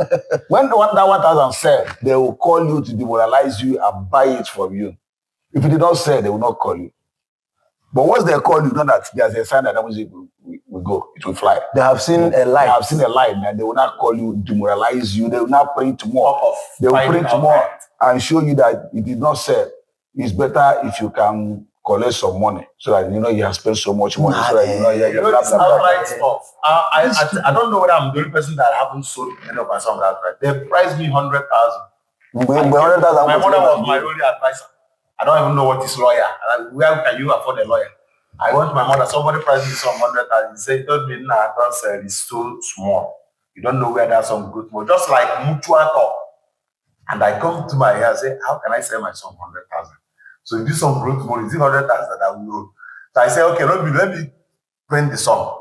When that 1,000 sell, they will call you to demoralize you and buy it from you. If you did not sell, they will not call you. But once they call you, know that there's a sign that music will go, it will fly. They have seen a light. They have seen a light, and they will not call you, demoralize you. They will not print more. They will print finding out more right. and show you that it did not sell. It's better if you can collect some money so that you know you have spent so much money. So that you know this outright stuff. I don't know whether I'm the only person that haven't sold any of my songs outright. They priced me 100,000. My mother was my only advisor. I don't even know what is lawyer. Where can you afford a lawyer? I went to my mother. Somebody priced me some 100,000. He said, "Told me, nah, don't sell. It's too small. You don't know where there's some good more." Just like mutual talk. And I come to my ear and say, "How can I sell my song 100,000? So if this song growth more, is it 100,000 that I will know?" So I say, "Okay, let me print the song.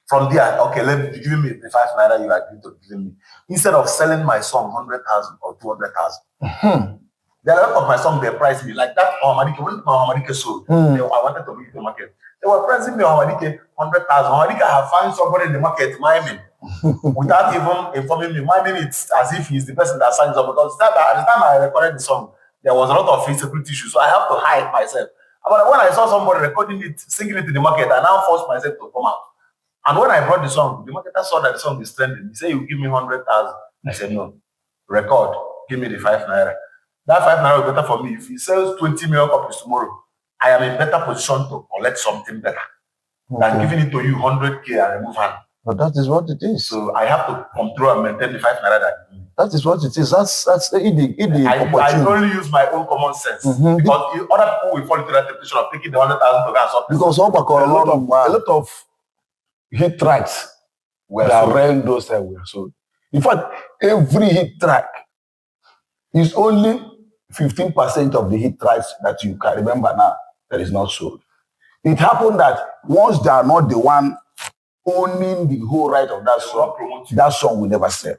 From there, okay, let me give me the 5 naira you agreed to give me. Instead of selling my song 100,000 or 200,000. There are a lot of my songs they priced me like that. When Ohamadike sold, I wanted to bring the market. They were pricing me Ohamadike 100,000. Ohamadike have found somebody in the market miming without even informing me. Miming it as if he's the person that signs up. Because at the time I recorded the song, there was a lot of security issues, so I have to hide myself. But when I saw somebody recording it, singing it in the market, I now forced myself to come out. And when I brought the song, the marketer saw that the song is trending. He said, "You give me 100,000." I said, "No, record. Give me the 5 naira." That 5 naira is better for me. If he sells 20 million copies tomorrow, I am in better position to collect something better than giving it to you 100K and remove hand. But that is what it is. So I have to control and maintain the 5 naira that is what it is. That's I only use my own common sense because other people will fall into that temptation of taking the 100,000 to go and sort. Because a lot of hit tracks that ran those that were sold. In fact, every hit track is only 15% of the hit tracks that you can remember now that is not sold. It happened that once they are not the one owning the whole right of that song will never sell.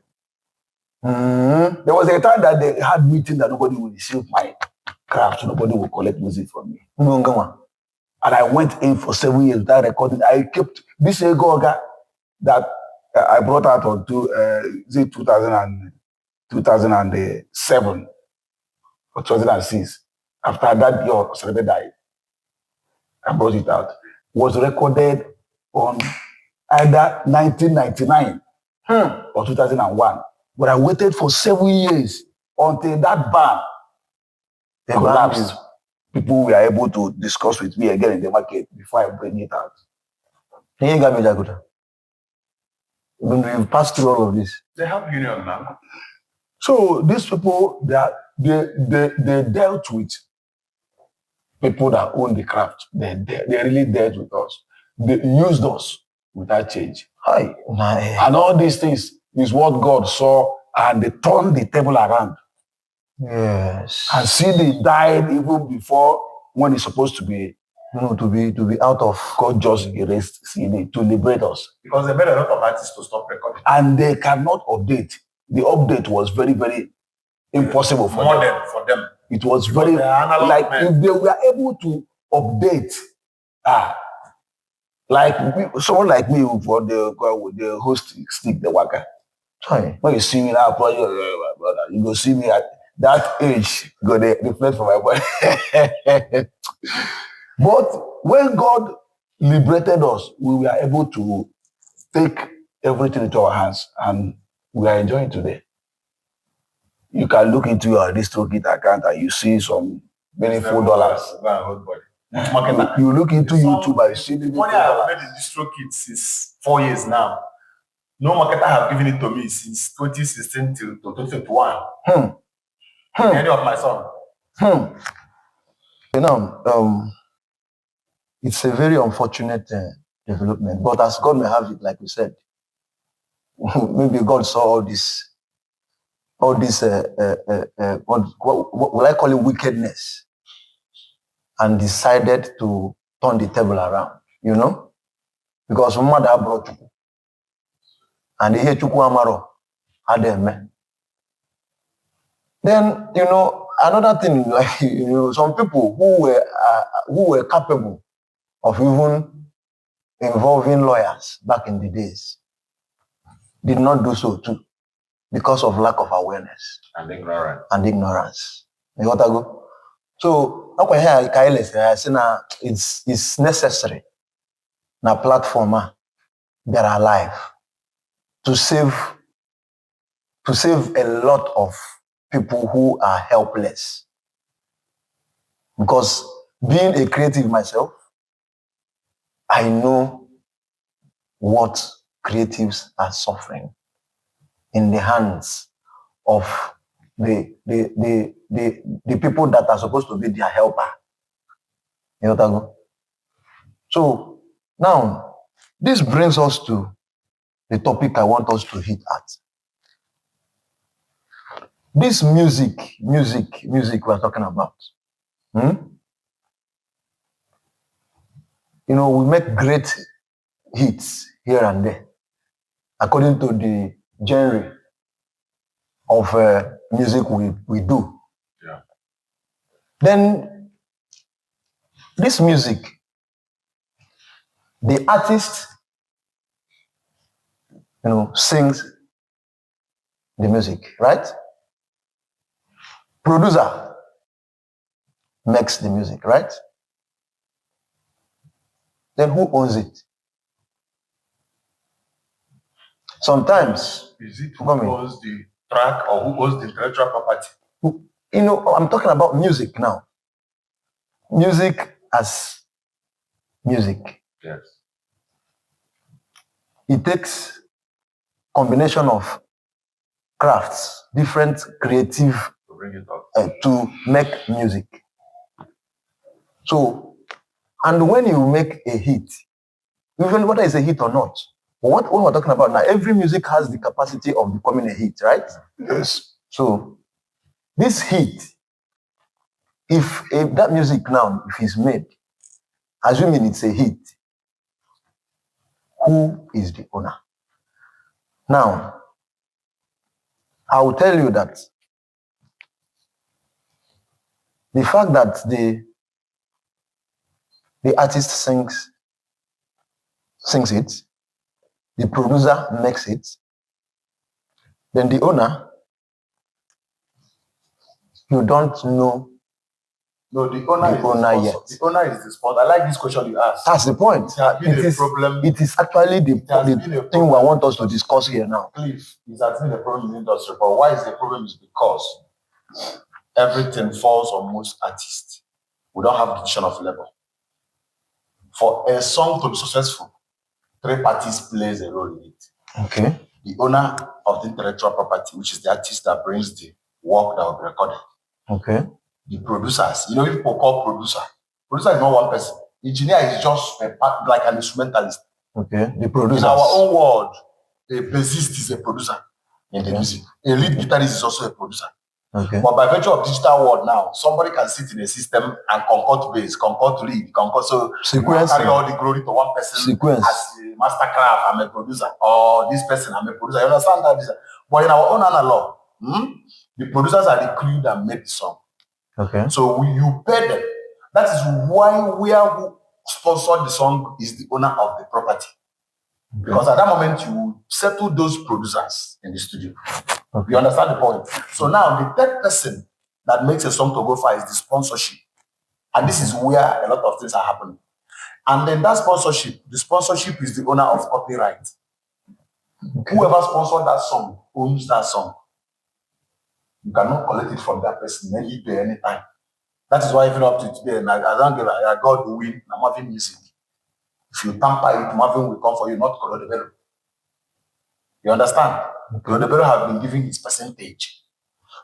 There was a time that they had meeting that nobody will receive my craft, nobody will collect music from me. And I went in for 7 years without recording. I kept this Egoga that I brought out on 2007 or 2006. After that, your celebrity died. I brought it out. Was recorded on either 1999 or 2001. But I waited for 7 years until that band collapsed. People were able to discuss with me again in the market before I bring it out. When we've passed through all of this. They have union now. So these people, they dealt with people that own the craft. They really dealt with us. They used us without change. And all these things is what God saw, and they turned the table around. Yes. And CD died even before when it's supposed to be, to be out of. God just erased CD to liberate us. Because they made a lot of artists to stop recording. And they cannot update. The update was very, very impossible for them. It was very, like if they were able to update, like someone like me for the host stick the worker. When you see me now, you go see me at that age, go they reflect from my body. But when God liberated us, we were able to take everything into our hands, and we are enjoying today. You can look into your DistroKid account and you see some meaningful dollars. You look into YouTube and see the money I have made in DistroKid since 4 years now. No marketer have given it to me since 2016 to 2021. Any of my songs. It's a very unfortunate development. But as God may have it, like we said, maybe God saw all this, what will I call it, wickedness, and decided to turn the table around, because mother brought you. And they Chukwu Amaro had them. Then, another thing, like, some people who were capable of even involving lawyers back in the days did not do so too, because of lack of awareness and ignorance. You got to go. So, okay, here, Kyle, I say now it's necessary. Na platform that are alive to save a lot of people who are helpless. Because being a creative myself, I know what creatives are suffering in the hands of the people that are supposed to be their helper. You know what I mean? So now, this brings us to the topic I want us to hit at. This music we're talking about. You know, we make great hits here and there, according to the genre of music we do. Yeah. Then, this music, the artist, you know, sings the music, right? Producer makes the music, right? Then who owns it? Sometimes, Is it who owns the track or who owns the intellectual property? You know, I'm talking about music now. Music as music. Yes. It takes combination of crafts, different creative To bring it up. to make music. So, and when you make a hit, even whether it's a hit or not, what we're talking about now, every music has the capacity of becoming a hit, right? Yes. So, this hit, if that music now, if it's made, assuming it's a hit, who is the owner? Now, I will tell you that the fact that the artist sings it, the producer makes it, then the owner, you don't know. No, the owner yet. The owner is the sponsor. I like this question you asked. That's the point. It has been a problem. It is actually the thing I want us to discuss here now. Cliff, it has been a problem in the industry, but why is the problem? Is because everything falls on most artists. We don't have division of labor. For a song to be successful, 3 parties plays a role in it. Okay. The owner of the intellectual property, which is the artist that brings the work that will be recorded. Okay. The producers, you know, people call producer. Producer is not one person. Engineer is just a part, like an instrumentalist. Okay. The producer. In our own world, a bassist is a producer in the music. A lead guitarist is also a producer. Okay. But by virtue of digital world now, somebody can sit in a system and concord bass, concord lead, concord. So Sequence. carry all the glory to one person. Sequence. As a mastercraft, I'm a producer. Or this person, I'm a producer. You understand that? But in our own analog, the producers are the crew that made the song. Okay. So you pay them. That is why who sponsored the song is the owner of the property. Okay. Because at that moment you settle those producers in the studio. Okay. You understand the point? So now the third person that makes a song to go far is the sponsorship. And this is where a lot of things are happening. And then that sponsorship, the sponsorship is the owner of copyright. Okay. Whoever sponsored that song owns that song. You cannot collect it from that person any day, anytime. That is why even up to today, I don't give a God will win, I'm having music. If you tamper it, Marvin will come for you, not Color de Bello. You understand? Color de Bello have been giving its percentage.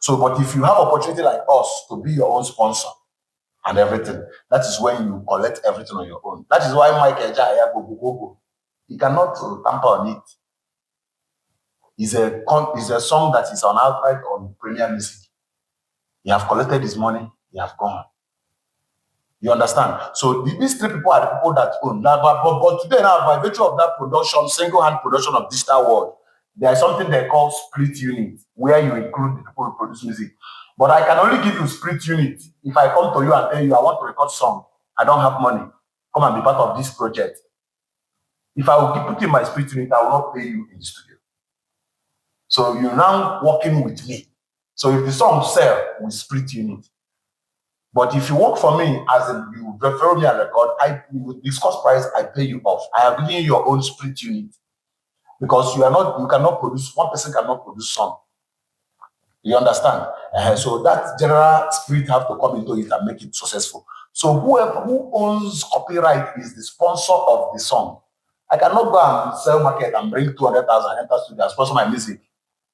So, but if you have opportunity like us to be your own sponsor and everything, that is when you collect everything on your own. That is why Mike Ejaya go. He cannot tamper on it. It's a song that is on outright on Premier Music. He have collected his money, he have gone. You understand? So these 3 people are the people that own that. But today now, by virtue of that production, single-hand production of digital world, there is something they call split unit, where you include the people who produce music. But I can only give you split unit if I come to you and tell you I want to record song. I don't have money. Come and be part of this project. If I will put in my split unit, I will not pay you in the studio. So you're now working with me. So if the song sell, we split unit. But if you work for me, as in you refer me and record, we discuss price, I pay you off. I have given you your own split unit. Because you cannot produce, one person cannot produce song. You understand? So that general spirit have to come into it and make it successful. So who owns copyright is the sponsor of the song. I cannot go and sell market and bring 200,000 enter studio and sponsor my music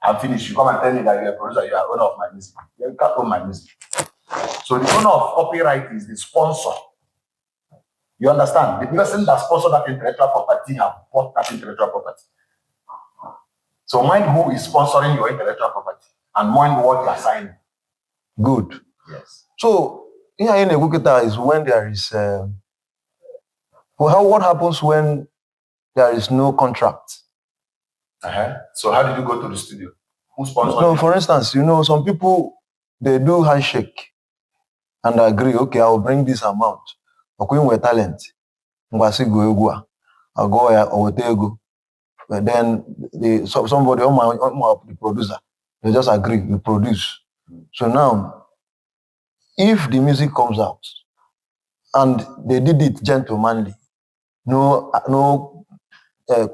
and finish. You come and tell me that you're a producer, you are owner of my music. You can't own my music. So the owner of copyright is the sponsor. You understand? The person that sponsored that intellectual property have bought that intellectual property. So mind who is sponsoring your intellectual property and mind what you are signing. Good. Yes. So here in Egukita is when there is what happens when there is no contract? So how did you go to the studio? Who sponsored No, you? for instance, some people they do handshake and agree, okay, I'll bring this amount. Okay, with talent. I'll go or go. But then somebody the producer, they just agree, we produce. So now, if the music comes out and they did it gentlemanly, no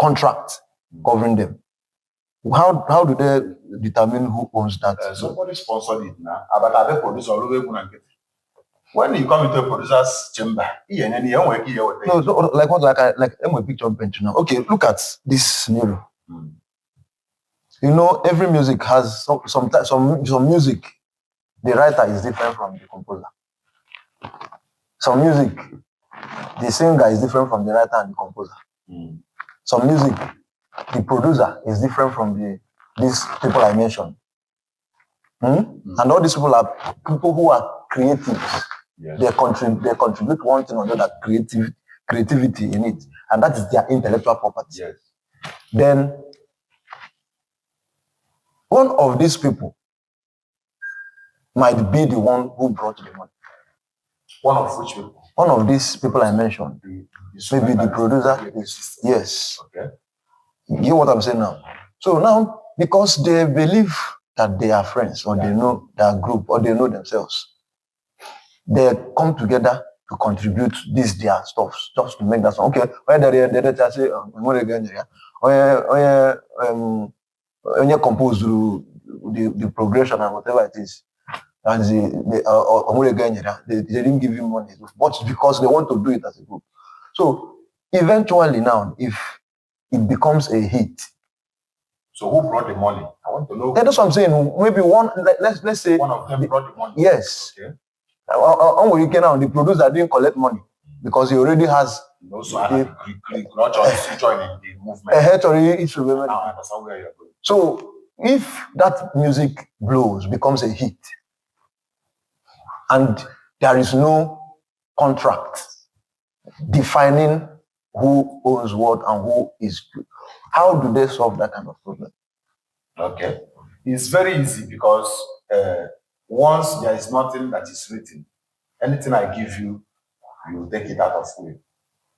contract covering them, how do they determine who owns that? Somebody sponsored it now. But I producer when you come into a producer's chamber, no, so like what? Like I'm a picture bench now. Okay, look at this scenario. Every music has some music. The writer is different from the composer. Some music, the singer is different from the writer and the composer. Some music, the producer is different from these people I mentioned. And all these people are people who are creatives. Yes. They contribute one thing or the other, creativity in it, and that is their intellectual property. Yes. Then one of these people might be the one who brought the money. One of which people? One of these people I mentioned. Maybe the producer. Yes. Okay. You hear what I'm saying now? So now, because they believe that they are friends, or they know their group, or they know themselves, they come together to contribute their stuff, just to make that song. Okay, when they say, when you compose the progression and whatever it is, and they didn't give you money, but because they want to do it as a group. So eventually now, if it becomes a hit. So who brought the money? I want to know. That's what I'm saying. Maybe let's say one of them brought the money. Yes. Okay. The producer didn't collect money because he already has. Also, not just joining the movement. Now I understand where you're going. So if that music blows, becomes a hit, and there is no contract defining who owns what and who is good, how do they solve that kind of problem? Okay. It's very easy because once there is nothing that is written, anything I give you, you take it out of way.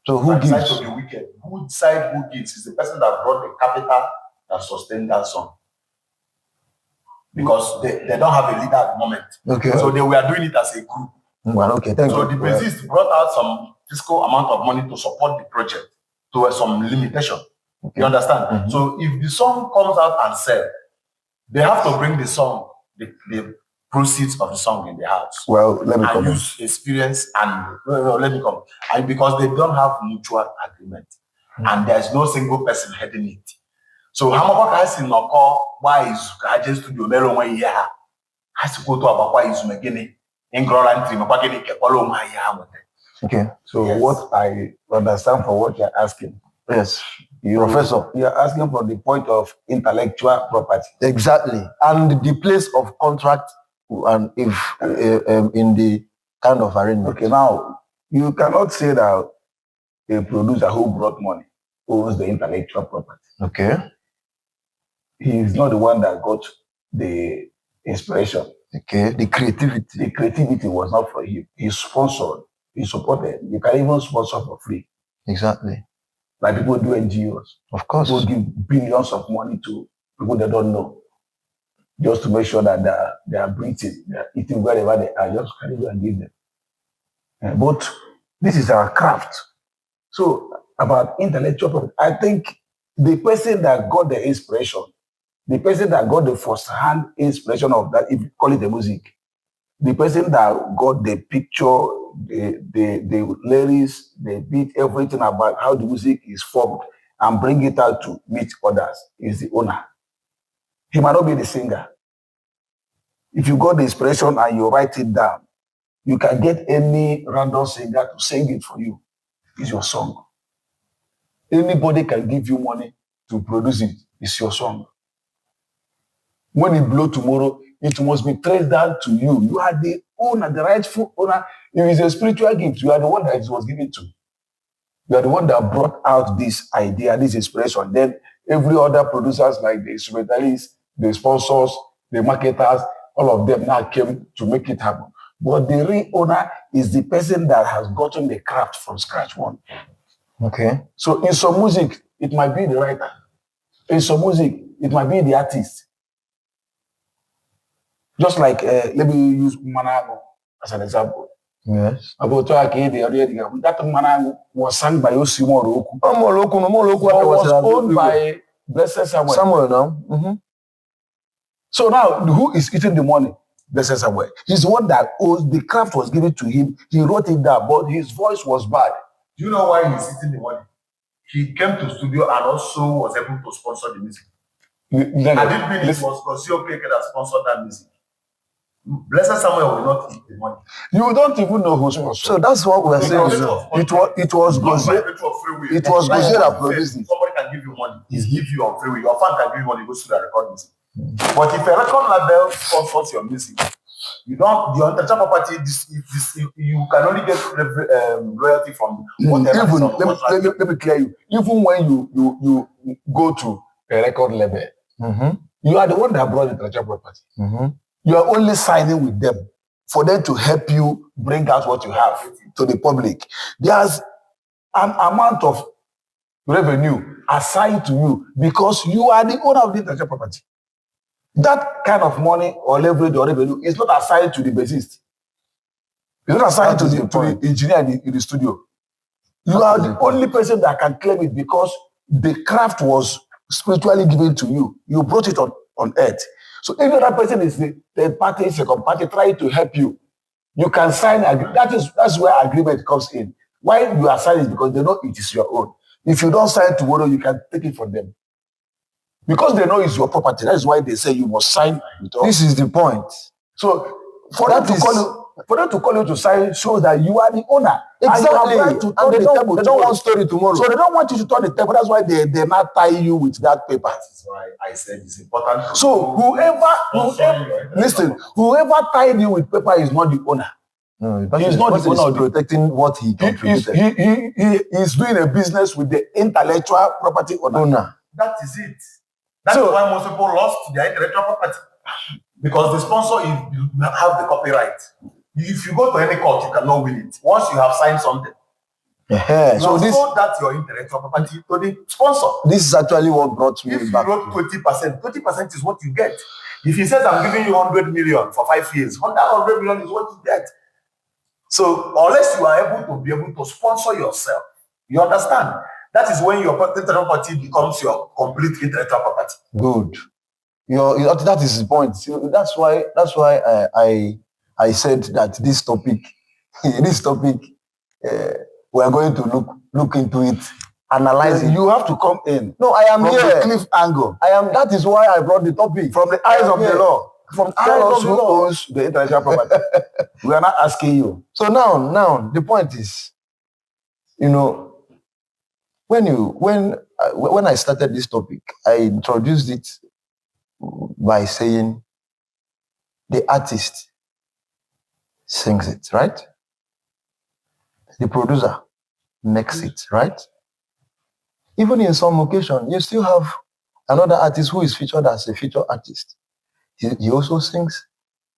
So who gives? Decide to be wicked. Who decide who gives is the person that brought the capital that sustained that song. Because they don't have a leader at the moment. Okay. So they were doing it as a group. Well, okay, thank you. So the bassist brought out some fiscal amount of money to support the project to some limitation. Okay. You understand? Mm-hmm. So if the song comes out and sells, they have to bring the song, the proceeds of the song in the house. Well, let me come. Use experience and let me come. And because they don't have mutual agreement, and there is no single person heading it. So Hamabaka has in Noko, why is Kaja Studio Melo one year? Has to go to Abakwa is Megini, Ingloran Trim, Bagini, Kepolo Maya. Okay. So yes. What I understand for what you're asking. Yes. Professor, you're asking for the point of intellectual property. Exactly. And the place of contract and if in the kind of arrangement. Okay, now you cannot say that a producer who brought money owns the intellectual property. Okay. He is not the one that got the inspiration. Okay. The creativity. The creativity was not for him. He sponsored. He supported. You can even sponsor for free. Exactly. Like people do NGOs. Of course. People give billions of money to people they don't know. just to make sure that they are breathing, they are eating wherever they are, just carry you and give them. But this is our craft. So about intellectual property, I think the person that got the inspiration, the person that got the first-hand inspiration of that, if you call it the music, the person that got the picture, the lyrics, the beat, everything about how the music is formed and bring it out to meet others is the owner. He might not be the singer. If you got the inspiration and you write it down, you can get any random singer to sing it for you. It's your song. Anybody can give you money to produce it. It's your song. When it blows tomorrow, it must be traced down to you. You are the owner, the rightful owner. If it's a spiritual gift, you are the one that it was given to. You are the one that brought out this idea, this inspiration. Then every other producers like the instrumentalists, the sponsors, the marketers, all of them now came to make it happen. But the real owner is the person that has gotten the craft from scratch one. Okay. So in some music, it might be the writer. In some music, it might be the artist. Just like, let me use Manago as an example. Yes. About that Manago was sung by Osimo Roku. Was owned by Blessed Samuel. Samuel now. Mm-hmm. So now, who is eating the money? Blessed Samuel. He's the one that owns, the craft was given to him. He wrote it down, but his voice was bad. Do you know why he's eating the money? He came to studio and also was able to sponsor the music. Had it been it was Osio Keke that sponsored that music, Blessed Samuel will not eat the money. You don't even know who's sponsored. So that's what we're saying. It was Gozie. It was Gozie that produced it. Somebody can give you money. He's give you on freeway. Your fan can give you money. Go to the record music. But if a record label sponsors your music, you don't. The intellectual property. You can only get royalty from whatever. Even let me clear you. Even when you go to a record label, you are the one that brought the intellectual property. You are only signing with them for them to help you bring out what you have to the public. There's an amount of revenue assigned to you because you are the owner of the intellectual property. That kind of money or leverage or revenue is not assigned to the bassist. It's not assigned to the engineer in the studio. You are the only person that can claim it because the craft was spiritually given to you. You brought it on earth. So if another person is the third party, second party, trying to help you, you can sign. That's where agreement comes in. Why you are signing is because they know it is your own. If you don't sign tomorrow, you can take it from them. Because they know it's your property. That is why they say you must sign with us. This is the point. So for them to call you to sign shows that you are the owner. Exactly. And they don't want story tomorrow. So they don't want you to turn the table. That's why they not tie you with that paper. That is why I said it's important. So whoever tied you with paper is not the owner. No, he's not the owner of protecting what he contributed. He's doing a business with the intellectual property owner. That is it. That's why most people lost their intellectual property. Because the sponsor, you have the copyright. If you go to any court, you cannot win it. Once you have signed something, you have sold that your intellectual property to the sponsor. This is actually what brought me back. If you wrote 20% is what you get. If he says, I'm giving you 100 million for 5 years, 100 million is what you get. So unless you are able to sponsor yourself, you understand? That is when your intellectual property becomes your complete intellectual property. Good. That is the point. That's why I said that this topic, we are going to look into it, analyze it. You have to come in. No, I am from here. The cliff angle. That is why I brought the topic. From the eyes of the law. From tell us who owns the intellectual property. We are not asking you. So now the point is, when I started this topic, I introduced it by saying the artist sings it, right? The producer makes it, right? Even in some occasion, you still have another artist who is featured as a featured artist. He also sings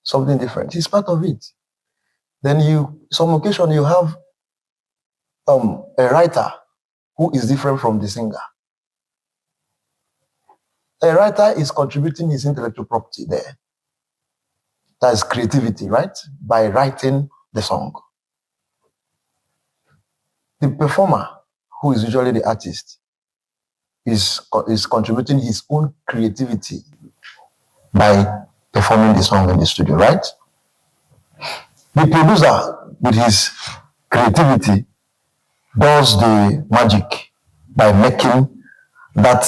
something different. He's part of it. Then some occasion you have a writer who is different from the singer. a writer is contributing his intellectual property there. That is creativity, right? By writing the song. The performer, who is usually the artist, is contributing his own creativity by performing the song in the studio, right? The producer, with his creativity, does the magic by making that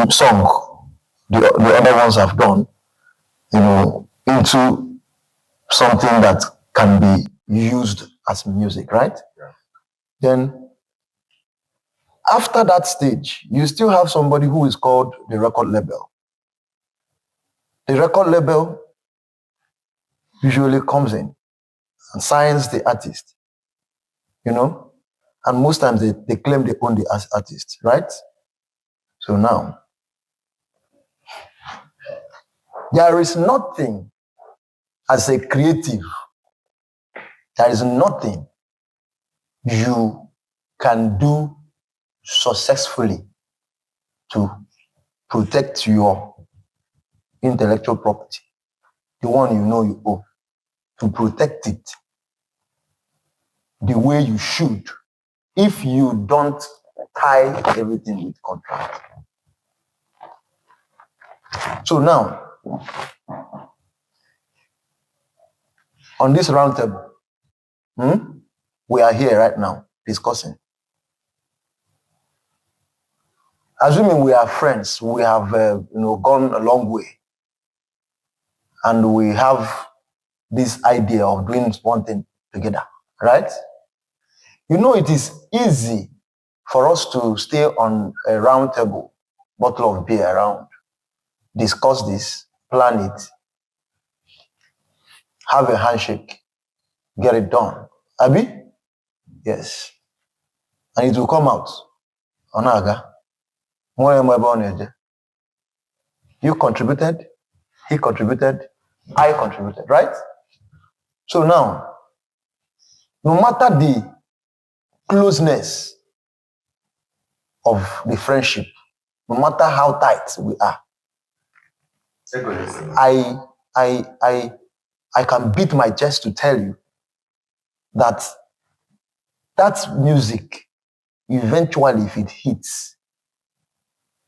song the other ones have done, into something that can be used as music, right? Yeah. Then after that stage, you still have somebody who is called the record label. The record label usually comes in and signs the artist, and most times they claim they own the artist, right? So now, there is nothing as a creative, there is nothing you can do successfully to protect your intellectual property, the one you own, to protect it the way you should, if you don't tie everything with contract. So now, on this round table, we are here right now discussing. Assuming we are friends, we have gone a long way, and we have this idea of doing one thing together, right? It is easy for us to stay on a round table, bottle of beer around, discuss this, plan it, have a handshake, get it done. Abi? Yes. And it will come out. Onaga. You contributed, he contributed, I contributed, right? So now, no matter the closeness of the friendship, no matter how tight we are, I can beat my chest to tell you that music, eventually, if it hits,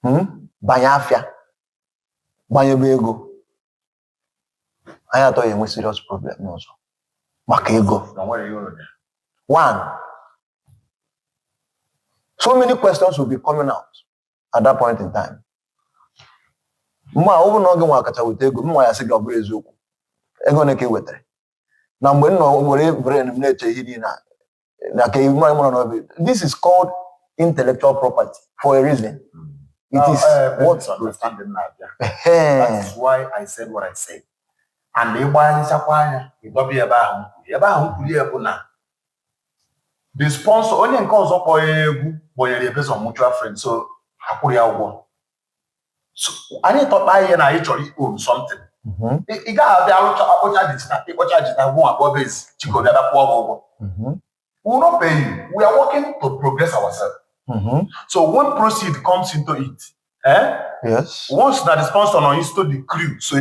Banyafia, Banyabego, I thought you had a serious problem also. Makego. Now, what are you going to do? One, so many questions will be coming out at that point in time. Mwa over no ga wakacha wete ego, mwa ya siga obere eziokwu. Ego na ke wetere. Na mgbe no were brain na eche hidi na ke mwa no. This is called intellectual property for a reason. It is what's understanding now. That is why I said what I said. And the sponsor only cause up based on mutual friends. So so I need to buy and I actually own something. You got we will not pay you. We are working to progress ourselves. So when proceed comes into it, yes. Once that the sponsor on install the crew, so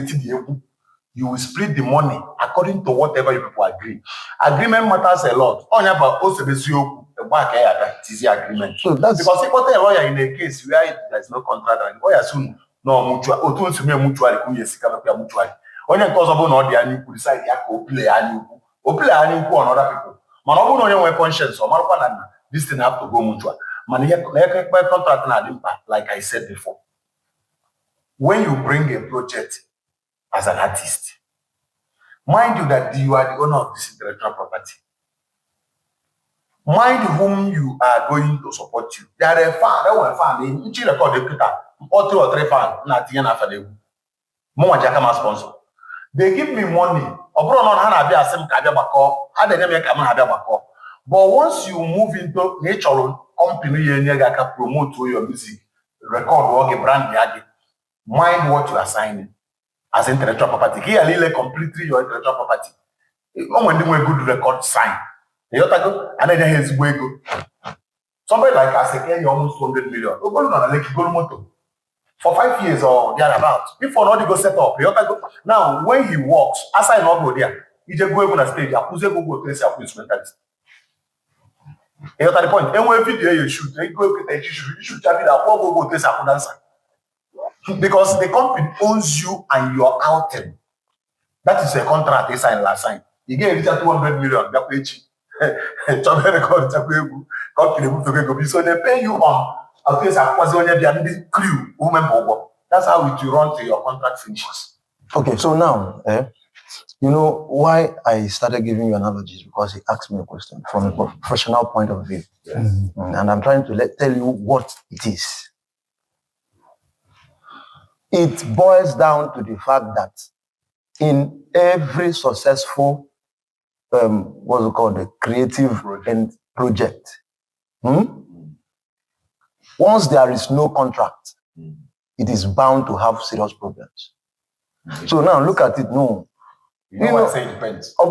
you will split the money according to whatever you people agree. Agreement matters a lot. On your easy agreement. So that's because if a lawyer in a case where there is no contract and lawyer soon no mutual or to mutual mutual. On your cause of no the you decide you play and you play and you on other people. Man, no your conscience or this thing have to go mutual. Man, contract like I said before. When you bring a project as an artist, mind you that you are the owner of this intellectual property. Mind whom you are going to support you. There are a fan, in record or 2 or 3 fans, not the sponsor. They give me money. But once you move into nature company, you can promote your music, record, brand, mind what you are signing as intellectual property. Here, completely your intellectual property. When they a good record sign, somebody like Aseke, you almost 200 million. for 5 years or thereabouts. Before not, he go set up. Now, when he walks, as I not go there, he just go on a stage. I put go trace up instrumentalist. You know the point. And when video you shoot, you go you shoot that go trace up dancer. Because the company owns you and you are outing. That is a contract they signed last time. You get it at 200 million. So they pay you on a place the crew, women. That's how it will run till your contract finishes. Okay, so now, you know why I started giving you analogies, because he asked me a question from a professional point of view. Yes. And I'm trying to tell you what it is. It boils down to the fact that in every successful, what's it called, a creative project, once there is no contract, it is bound to have serious problems. So now look at it. No, you know why I say it depends. You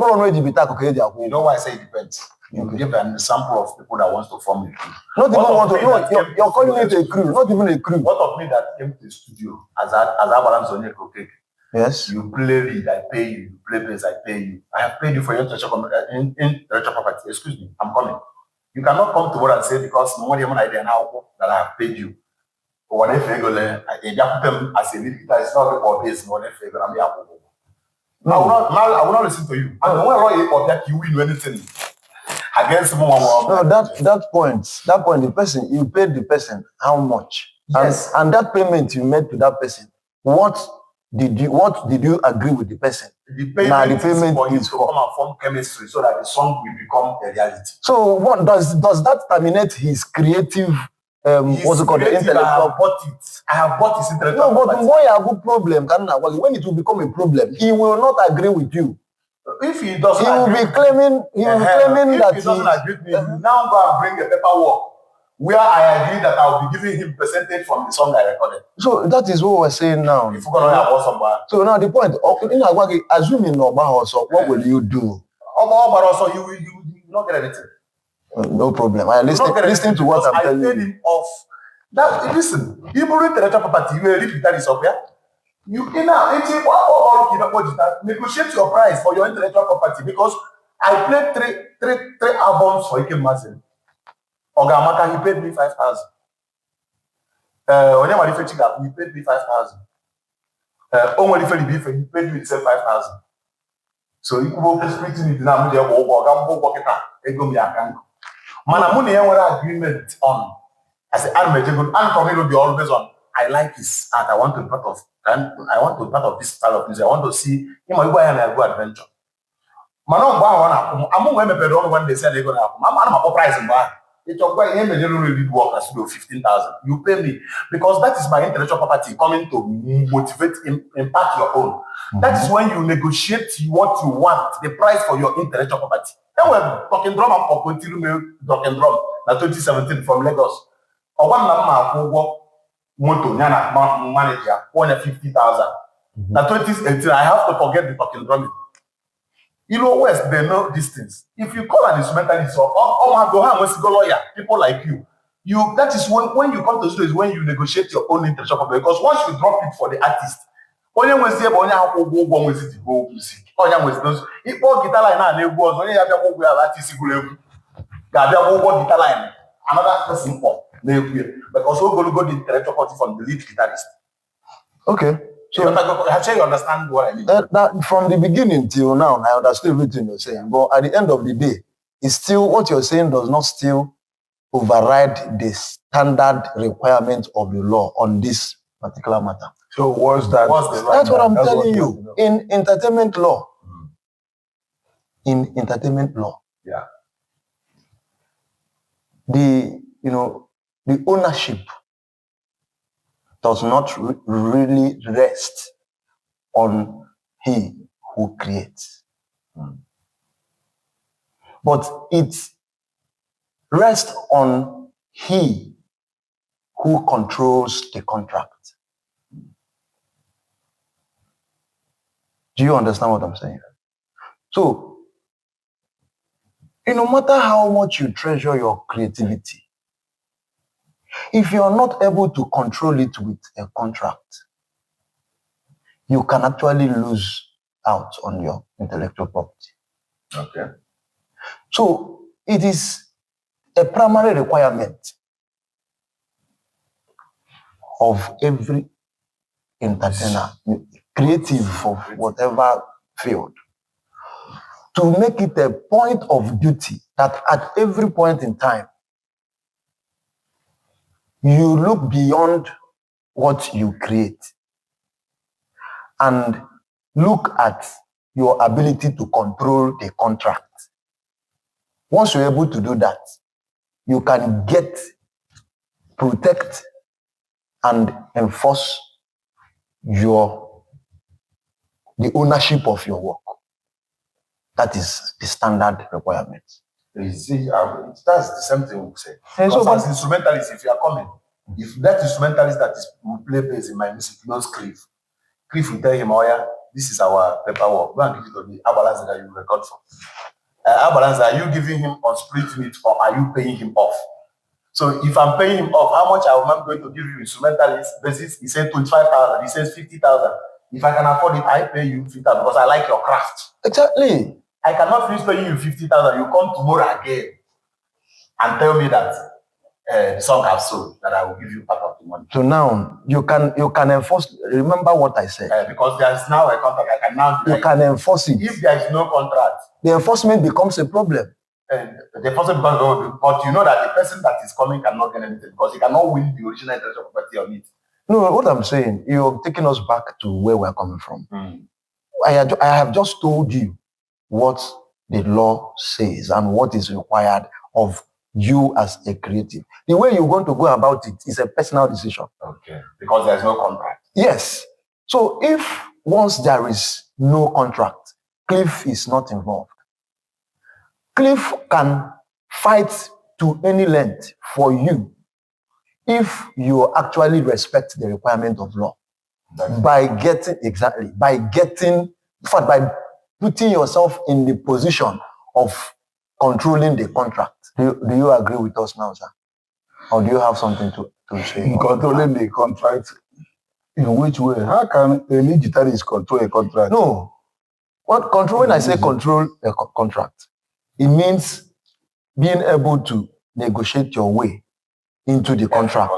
know why I say it depends. You give an example of people that wants to form a crew. Not even want to. No, you're calling it a crew. Not even a crew. What of me that came to the studio as Abraham Zonye Kokeke? Yes. You play lead, I pay you. You play bass, I pay you. I have paid you for your intellectual property. Excuse me, I'm coming. You cannot come to what and say because no one idea now that I have paid you. Or whatever you go there, I them as a lead guitar. It's not for bass. Whatever you go, I will not listen to you. And when you win anything against someone. No, that point, the person, you paid the person how much? Yes. And that payment you made to that person, what did you agree with the person? The payment is for come and form chemistry so that the song will become a reality. So what does that terminate his creative what's it called, the intellectual? I have bought his intellectual. No, but when you have a problem, when it will become a problem, he will not agree with you. If he doesn't, he will be claiming that he doesn't agree with me. Now go and bring a paperwork where I agree that I will be giving him percentage from the song I recorded. So that is what we're saying now. If you're gonna have somewhere. So now the point, in Agwagi, assuming Oba also, what will you do? Oba also, you will not get anything. No problem. I listen to what I'm telling you. I paid him off. That listen, you bring intellectual property, you will read that is up here. You negotiate your price for your intellectual property because I played three albums for Ike Mazin. Ogamaka, he paid me 5,000. Onyema Chiga, he paid me 5,000. Onweli Felibife, he paid me the same 5,000. So you go splitting it now, Manamuni have agreement on. I say, I'm coming to be always on. I like his art. I want to be part of this style of music. I want to see him and I go adventure. I'm going to when they say they're going to happen. I'm price in bar. It's a him and really work as to 15,000. You pay me because that is my intellectual property coming to motivate, impact your own. Mm-hmm. That is when you negotiate what you want, the price for your intellectual property. And we're talking drum and continue talking drum. Now 2017 from Lagos. Or one moto manager 50,000. Now 2018, I have to forget the talking drumming. You know West, they know these things. If you call an instrumentalist or lawyer, people like you that is when you come to studio is when you negotiate your own intellectual property. Because once you drop it for the artist, only when say go music. If guitar line artist guitar line, another person because we go the intellectual property from the lead guitarist. Okay. So I'm sure you understand what I mean. That from the beginning till now, I understood everything you're saying. But at the end of the day, it's still what you're saying does not still override the standard requirement of the law on this particular matter. So what's that? That's what I'm telling you. In entertainment law. In entertainment law. Yeah. The ownership does not really rest on he who creates. But it rests on he who controls the contract. Do you understand what I'm saying? So, no matter how much you treasure your creativity, If you're not able to control it with a contract, you can actually lose out on your intellectual property. Okay. So it is a primary requirement of every entertainer, creative of whatever field, to make it a point of duty that at every point in time, you look beyond what you create and look at your ability to control the contract. Once you're able to do that, you can protect, and enforce the ownership of your work. That is the standard requirement. You see, that's the same thing we say. And so, Because as instrumentalists, if you are coming, if that instrumentalist that will play bass in my music knows Cliff will tell him, oh yeah, this is our paperwork. Go and give it to the Abalance that you record for. Abalance, are you giving him on split meat or are you paying him off? So if I'm paying him off, how much am I going to give you instrumentalist basis? He said 25,000. He says 50,000. If I can afford it, I pay you 50,000 because I like your craft. Exactly. I cannot finish paying you 50,000. You come tomorrow again and tell me that the song I've sold, that I will give you part of the money. So now you can enforce. Remember what I said. Because there is now a contract. I can now. You can enforce it. If there is no contract, the enforcement becomes a problem. The enforcement becomes, but you know that the person that is coming cannot get anything because he cannot win the original intellectual property on it. No, what I'm saying, you're taking us back to where we're coming from. I have just told you what the law says and what is required of you as a creative. The way you're going to go about it is a personal decision. Okay. Because there's no contract. Yes. So if once there is no contract, Cliff is not involved. Cliff can fight to any length for you if you actually respect the requirement of law. By putting yourself in the position of controlling the contract. Do you agree with us now, sir? Or do you have something to say? Controlling the contract? In which way? How can a lead guitarist control a contract? No. When I say control a contract, it means being able to negotiate your way into the contract.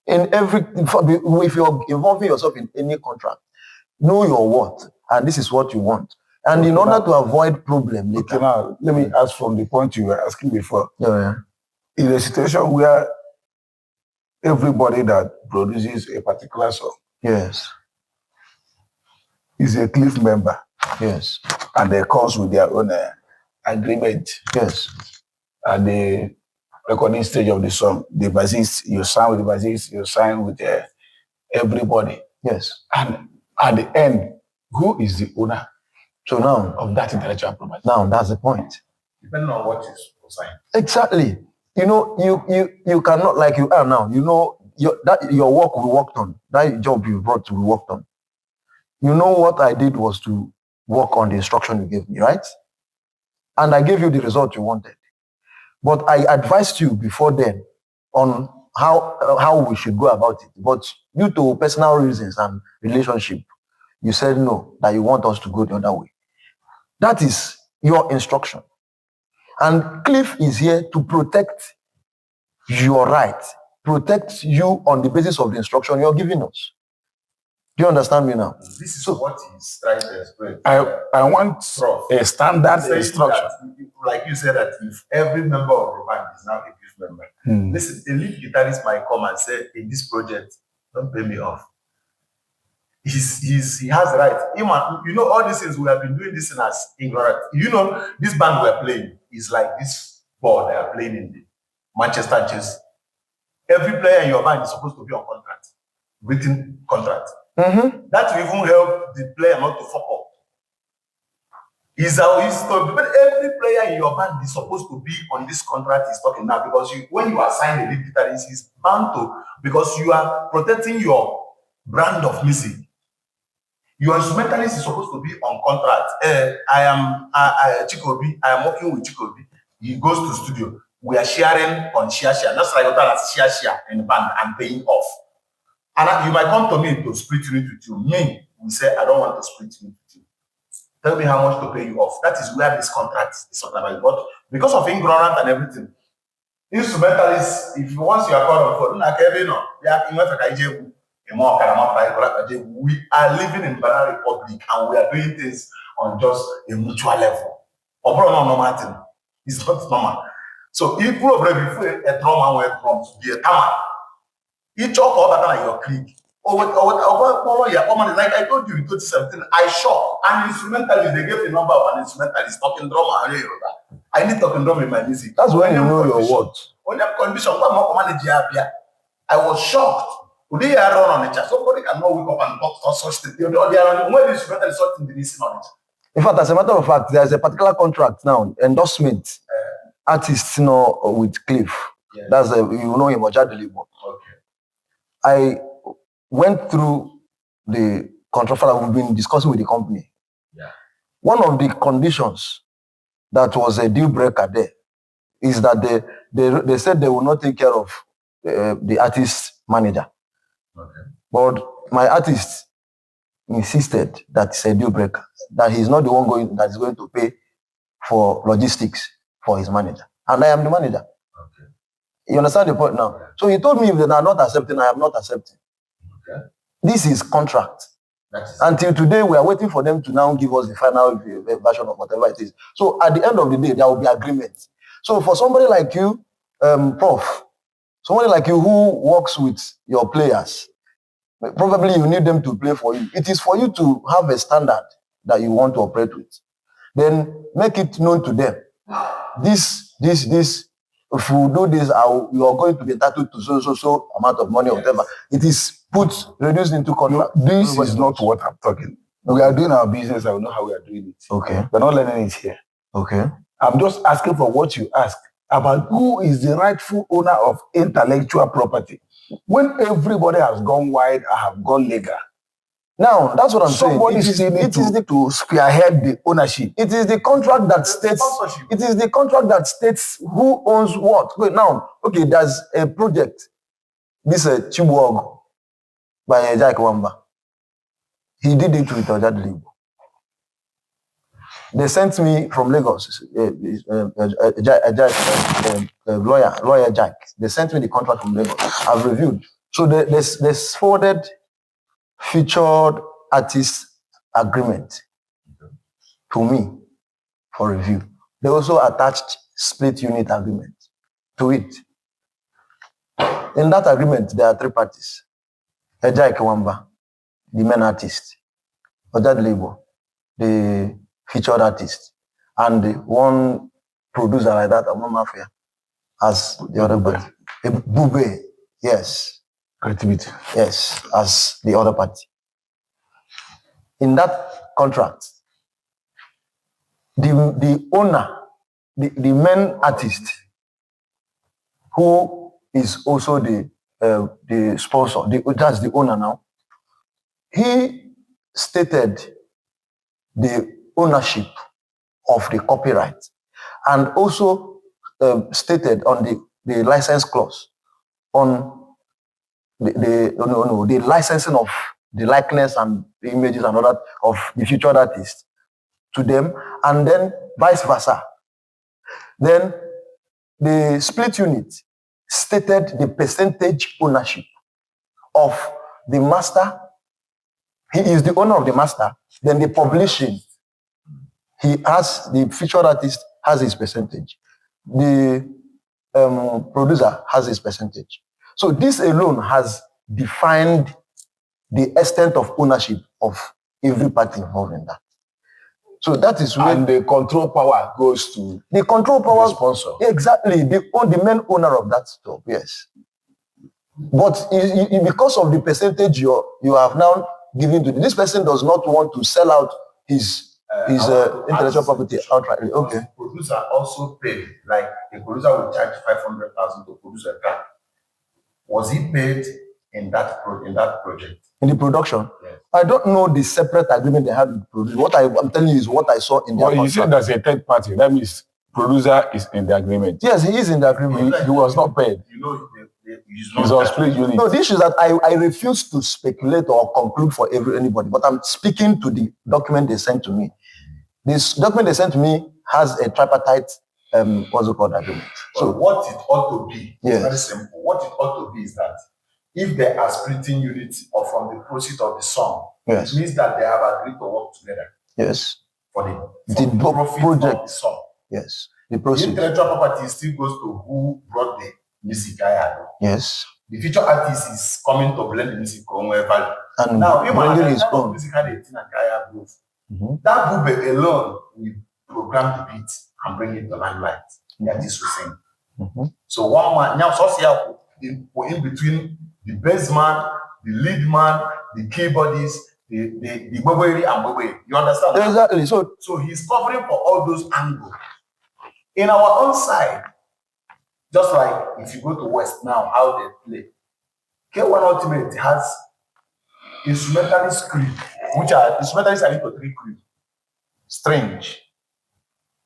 If you're involving yourself in any contract, know your worth, and this is what you want. And in order to avoid problem later. Okay, now let me ask from the point you were asking before. Yeah. In a situation where everybody that produces a particular song, yes, is a Cliff member, yes, and they comes with their own agreement, yes, at the recording stage of the song, the bassist, you sign with the bassist, you sign with everybody, yes, and at the end, who is the owner? So now of that intellectual property. Now that's the point. Depending on what is signed. Exactly. You know, you cannot, like you are now. You know, your work we worked on, that job you brought to be worked on. You know what I did was to work on the instruction you gave me, right? And I gave you the result you wanted. But I advised you before then on how we should go about it. But due to personal reasons and relationship, you said no, that you want us to go the other way. That is your instruction. And Cliff is here to protect your right, protect you on the basis of the instruction you're giving us. Do you understand me now? This is what he's trying to explain. I want a standard instruction. Like you said, that if every member of the band is now a Cliff member, listen, the lead guitarist might come and say, in this project, don't pay me off. He has rights. You know, all these things, we have been doing this in as ignorant. You know, this band we're playing is like this ball they are playing in the Manchester and Chelsea. Every player in your band is supposed to be on contract, written contract. That will even help the player not to fuck up. But every player in your band is supposed to be on this contract he's talking now, because when you assign a lead guitarist, he's bound to, because you are protecting your brand of music. Your instrumentalist is supposed to be on contract. I am Chikobi. I am working with Chikobi. He goes to studio. we are sharing on share. Just like you share in the band and paying off. And you might come to me to split unit with you. Me, we say, I don't want to split unit with you. Tell me how much to pay you off. That is where this contract is talking about. But because of ignorance and everything, instrumentalists, if once you are called on phone, we are living in Banana Republic and we are doing things on just a mutual level. It's not normal. So if you have a drum and a drum to be a tama, each of other than your clique. Like I told you in 2017, I shot an instrumentalist. They gave the number of an instrumentalist talking drum. I need talking drum in my music. That's when you know your words. When you have condition, I was shocked. Today I run on the chat. Somebody cannot wake up and talk such things. When the instrumentalist something they listen on it. In fact, as a matter of fact, there's a particular contract now, endorsement, artists, with Cliff. Yes. That's him, Ojadelibo. Okay. I went through the contract that we've been discussing with the company. Yeah. One of the conditions that was a deal breaker there is that they said they will not take care of the artist manager. Okay. But my artist insisted that it's a deal breaker, that he's not the one that is going to pay for logistics for his manager. And I am the manager. Okay. You understand the point now? Yeah. So he told me if they are not accepting, I am not accepting. Okay. This is contract. Until today, we are waiting for them to now give us the final version of whatever it is. So at the end of the day, there will be agreement. So for somebody like you, Prof, somebody like you who works with your players, probably you need them to play for you. It is for you to have a standard that you want to operate with. Then make it known to them. This, if you do this, you are going to be entitled to so amount of money or whatever. It is reduced into contract. This is not what I'm talking. We are doing our business. I know how we are doing it. Okay. We're not learning it here. Okay. I'm just asking for what you ask about who is the rightful owner of intellectual property. When everybody has gone wide, I have gone legal. Now, that's what I'm saying. Somebody still needs to spearhead the ownership. It is the contract that states. It is the contract that states who owns what. Wait, now, okay, there's a project. This Chibuog by Jack Wamba. He did it with Ojadelibo. They sent me from Lagos, lawyer Jack. They sent me the contract from Lagos. I've reviewed. So they forwarded featured artist agreement to me for review. They also attached split unit agreement to it. In that agreement, there are three parties. Eja Ekewamba, the main artist. Ojadelibo, the featured artist. And the one producer like that, Amon Mafia, as the other party. Bube, yes. Creativity. Yes, as the other party. In that contract, the owner, the main artist, who is also the sponsor, that's the owner now, he stated the ownership of the copyright and also stated on the license clause on the licensing of the likeness and the images and all that of the featured artist to them, and then vice versa. Then the split unit stated the percentage ownership of the master. He is the owner of the master. Then the publishing, the featured artist has his percentage. The producer has his percentage. So this alone has defined the extent of ownership of every party involved in that. So that is where the control power goes to the control power the sponsor. Exactly, the main owner of that stuff. Yes, but because of the percentage you have now given to this person does not want to sell out his intellectual property outrightly. Okay. The producer also paid, like the producer will charge 500,000 to produce a car. Was he paid in that project? In the production? Yes. I don't know the separate agreement they had with the producer. What I'm telling you is what I saw in their Well, you said there's a third party. That means producer is in the agreement. Yes, he is in the agreement. He was not paid. You know, he's It's on split unit. No, the issue is that I refuse to speculate or conclude for anybody, but I'm speaking to the document they sent to me. This document they sent to me has a tripartite, what's it called, agreement. So what it ought to be, Yes. very simple. What it ought to be is that if they are splitting units or from the proceeds of the song, Yes. it means that they have agreed to work together Yes. for the The profit of project. the song. Yes. The The proceeds. intellectual property still goes to who brought the music. Yes. The future artist is coming to blend the music on value. And Now, if bringing I his have own. music and Kaya growth, Mhm. that bube alone will program the beat and bring it to limelight. That is to sing. Mhm. So one man now in between the bass man, the lead man, the keyboardist, the boberi and boberi. You understand? Exactly. So he's covering for all those angles. In our own side, just like if you go to West now, how they play, K1 Ultimate has instrumentalist crew, which are instrumentalists are into 3 crew: string,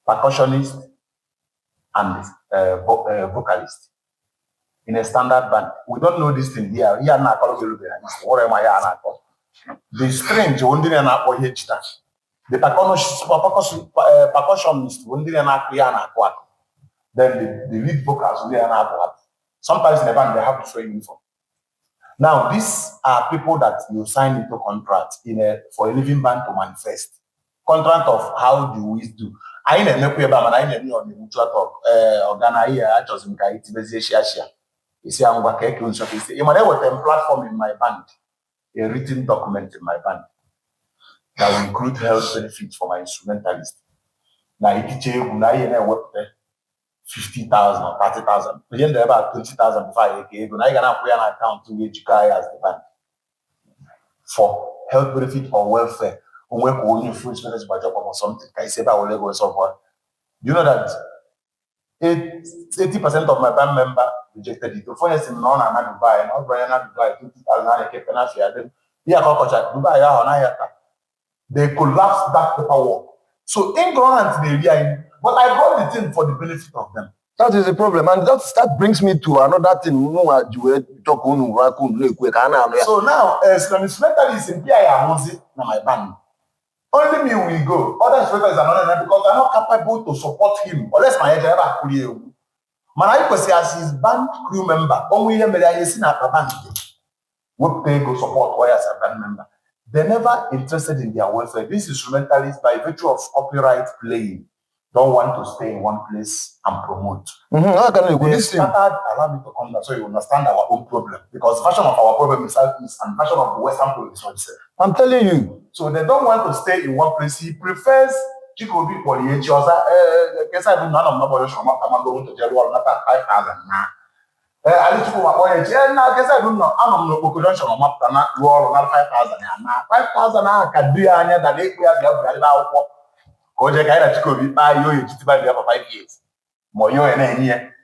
percussionist, and vocalist. In a standard band, we don't know this thing here. Here na what am I? The string, the percussionist, then the lead vocals, sometimes in the band they have to train uniform. Now, these are people that you sign into contract for a living band to manifest. Contract of how do we do? I know we on the mutual talk. I just you see, I'm working on something. You might have a platform in my band, a written document in my band that will include health benefits for my instrumentalist. Now, if you work there, 50,000 or 30,000. We end about 20,000 before I get now you're gonna put an account to which you as the bank for health benefit or welfare. When we only free expenses by job or something, I say about Lagos so far. You know that 80% of my band member rejected it. For instance, no, I'm not Dubai, not Brian, not Dubai, 20,000 I kept an affair. Yeah, Dubai, they collapsed that paperwork. So ignorant they are, but I brought the thing for the benefit of them. That is the problem, and that brings me to another thing. So now, as an instrumentalist in PIA, my band. Only me will go. Other instrumentalists are not because they're not capable to support him. Unless my head ever clear. Man, I could say as his band crew member, only him I see na band. What they go support why as a band member. They're never interested in their welfare. These instrumentalists, by virtue of copyright playing, don't want to stay in one place and promote. How can you They started, allow me to come down so you understand our own problem. Because the version of our problem is Southeast and the version of the Western problem is not the same. I'm telling you. So they don't want to stay in one place. He prefers Chikobi for the HOSA. Guess I do none of my boys from going to Jello, not 5,000 now. I need to go my boy. Now, guess I don't know. I'm not going to show my map, not 5,000 now. 5,000 now can be any that they have about. Koja kaida Chikobi buy you by the for 5 years. Moyo and here.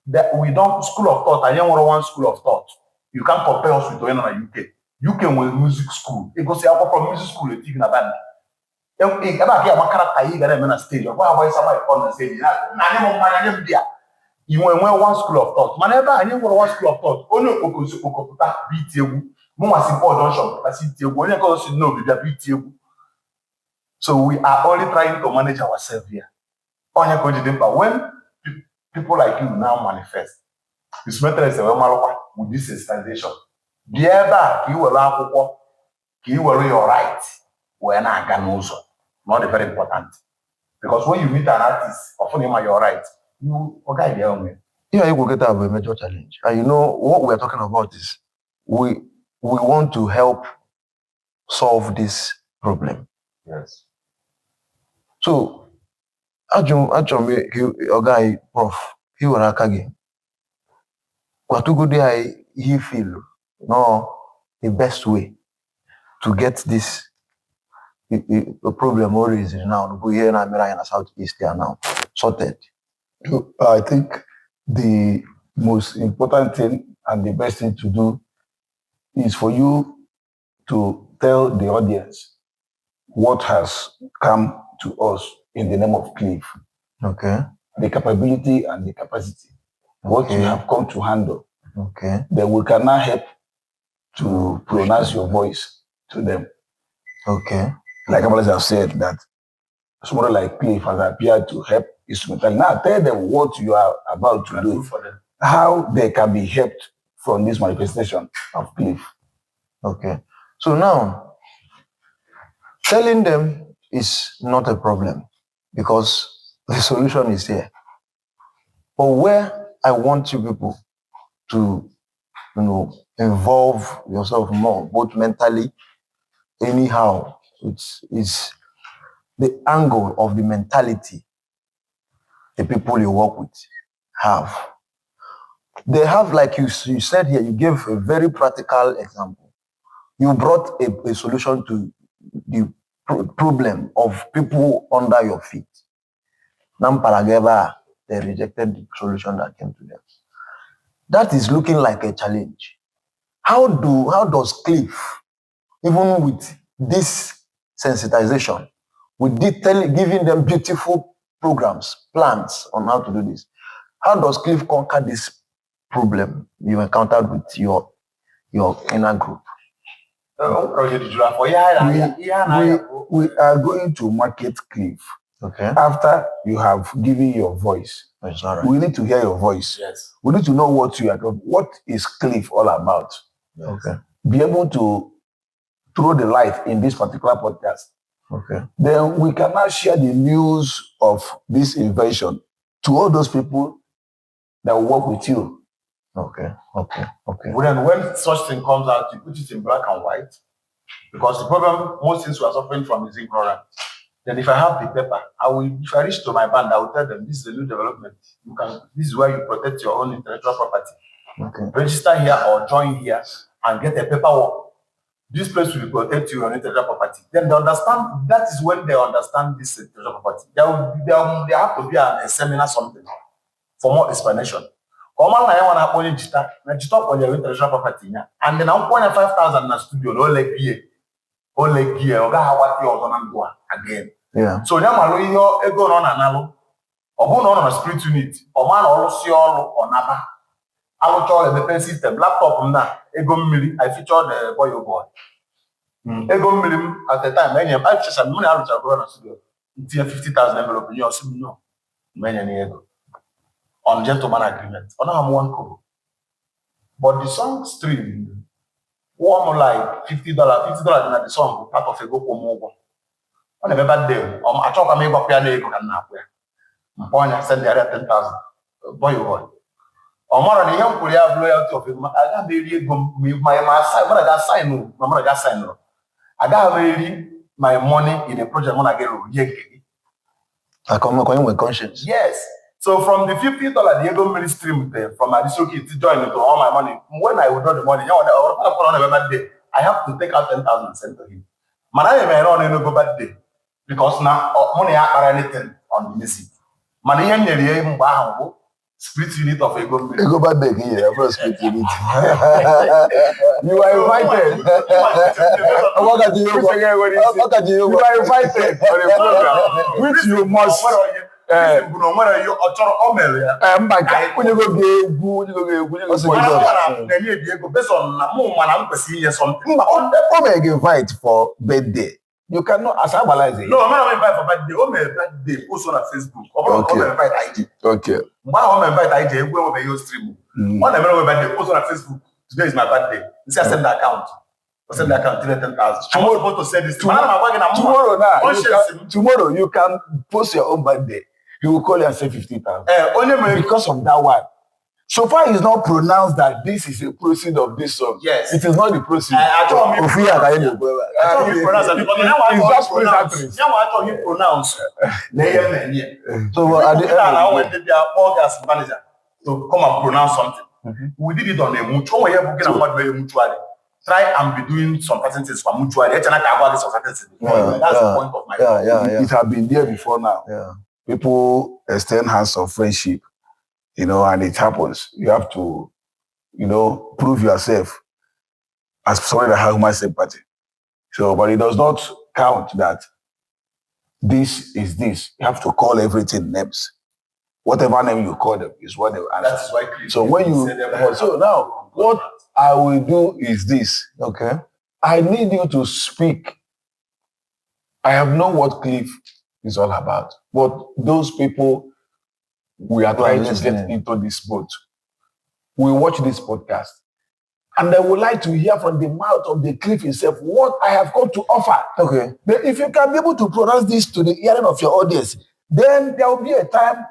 That we don't school of thought. I don't want one school of thought. You can't compare us with another UK. UK with music school. It goes from music school to taking a band. If I get my character, you got a stage. Why somebody on the stage? You went one school of thought. Whenever I knew one school of thought, only Okuta beat you. More simple junction. I see you. When you go to know, they beat you. So we are only trying to manage ourselves here. When people like you now manifest, it's better as a with this sensitization. The ever you will laugh, you will your right when I can also. Not very important. Because when you meet an artist, often him your right, you guide the own way. Yeah, you will get a major challenge. And you know what we're talking about is we want to help solve this problem. Yes. So actually your guy prof, he will akage. Kwatugudi he feel no the best way to get this the problem always is now we here in America and Southeast here now sorted. I think the most important thing and the best thing to do is for you to tell the audience what has come to us in the name of Cliff. Okay. the capability and the capacity, what you Okay. have come to handle. Okay. Then we cannot help to pronounce your voice to them. Okay. Like Abalaz have said, that somebody like Cliff has appeared to help instrumental. Now tell them what you are about to do, for them. how they can be helped from this manifestation of Cliff. Okay. So now, telling them is not a problem because the solution is here. But where I want you people to, involve yourself more, both mentally, anyhow, it's the angle of the mentality the people you work with have. They have, like you said here, you gave a very practical example. You brought a solution to the problem of people under your feet. Namparageva, they rejected the solution that came to them. That is looking like a challenge. How does Cliff, even with this sensitization, with giving them beautiful programs, plans on how to do this, how does Cliff conquer this problem you encountered with your inner group? We are going to market Cliff. Okay. After you have given your voice, That's all right. we need to hear your voice. Yes. We need to know what you are doing. What is Cliff all about? Okay. Be able to throw the light in this particular podcast. Okay. Then we can now share the news of this invention to all those people that will work with you. Okay. Well, then when such thing comes out, you put it in black and white. Because the problem, most things we are suffering from is ignorance. Then if I have the paper, if I reach to my band, I will tell them this is a new development. This is where you protect your own intellectual property. Okay. Register here or join here and get a paperwork. This place will protect your intellectual property. Then they understand, that is when they understand this intellectual property. There have to be a seminar something for more explanation. Come on, I want to only jita on your intellectual property. And then I'm putting 5,000 in the studio, no leg gear, again. Yeah. So now I'm going on analo, or on a spirit unit, or man or see all or naba. I will try the pen system, laptop na ego mmiri. I featured the boy. Ego mmiri at the time, many I just money out of the studio. It's 50,000 envelope in your no. Many ego. On gentleman agreement. On I'm one kobo. But the song stream one like $50. $50 in the song part of a go more. On a bad day. I talk about me piano ego and now. I send the other 10,000. Boy. Omara ni young could have loyalty of him. I got really my sign. I got really my money in a project when I get I come with conscience. Yes. So from the $50 the ego mini stream there from Adisoki to join into all my money. When I would draw the money, I have to take out 10,000 and send to him. Man, may run in a go bad day because now money are anything on the missing. Money and split unit of ego. Ego bad day here, split unit. You are invited. You are invited for a program which you must. Invite for birthday. You cannot as it. No, I'm not invite for birthday. Post on Facebook. Okay. One invite IG where we use stream. One birthday post on Facebook. Today is my birthday. You say send the account. Send the account 10,000. I'm not supposed to say this tomorrow you can post your own birthday. You will call and say 50,000. Only because of that one. So far, it's not pronounced that this is a proceed of this song. Yes. It is not the proceed. I told him pronounce. So at the end of manager to come and pronounce something. We did it on a mutual way. Try and be doing some percentages for mutual. That's the point of my It has been there before now. Yeah. People extend hands of friendship, and it happens. You have to, prove yourself as somebody that has human sympathy. So, but it does not count that this is this. You have to call everything names. Whatever name you call them is what they will answer. That is why Cliff So when you so now what I will do is this. Okay. I need you to speak. I have known what Cliff is all about, but those people we are trying to get into this boat, we watch this podcast, and they would like to hear from the mouth of the Cliff himself what I have come to offer. Okay. But if you can be able to pronounce this to the hearing of your audience, then there will be a time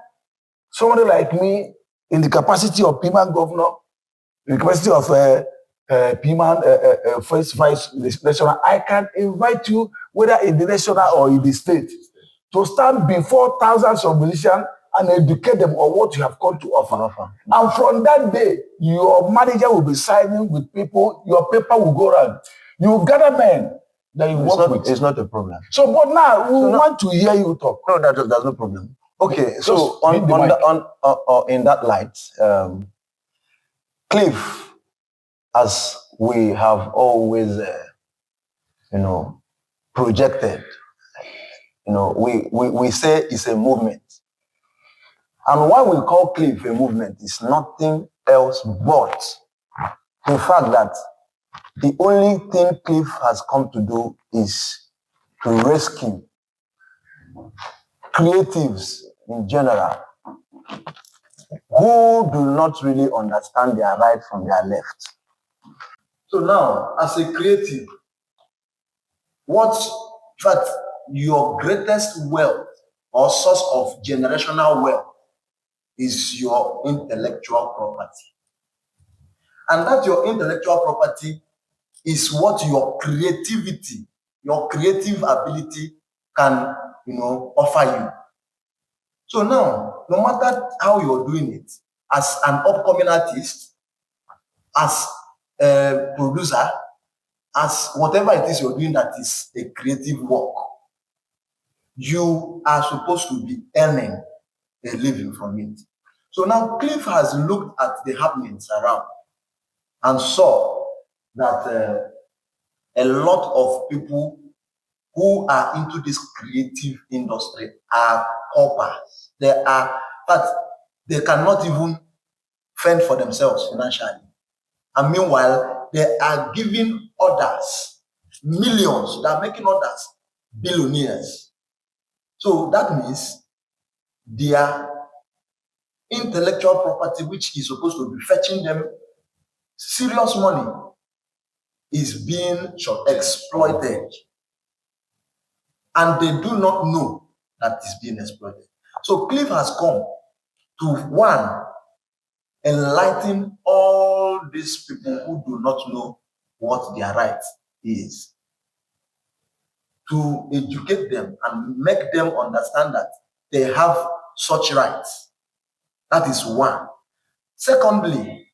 somebody like me, in the capacity of Piman governor, in the capacity of Piman first vice national, I can invite you, whether in the national or in the state, to stand before thousands of musicians and educate them on what you have come to offer. And from that day, your manager will be signing with people, your paper will go around. You gather men that you work with. It's not a problem. So, but now we want to hear you talk. No, that's no problem. Okay, so Just in that light, Cliff, as we have always, projected, we say it's a movement. And why we call Cliff a movement is nothing else but the fact that the only thing Cliff has come to do is to rescue creatives in general who do not really understand their right from their left. So now, as a creative, your greatest wealth or source of generational wealth is your intellectual property. And that your intellectual property is what your creativity, your creative ability can, offer you. So now, no matter how you're doing it, as an upcoming artist, as a producer, as whatever it is you're doing that is a creative work, you are supposed to be earning a living from it. So now Cliff has looked at the happenings around and saw that a lot of people who are into this creative industry are paupers. But they cannot even fend for themselves financially. And meanwhile, they are giving others millions, they are making others billionaires. So that means their intellectual property, which is supposed to be fetching them serious money, is being exploited. And they do not know that it's being exploited. So Cliff has come to, one, enlighten all these people who do not know what their right is, to educate them and make them understand that they have such rights. That is one. Secondly,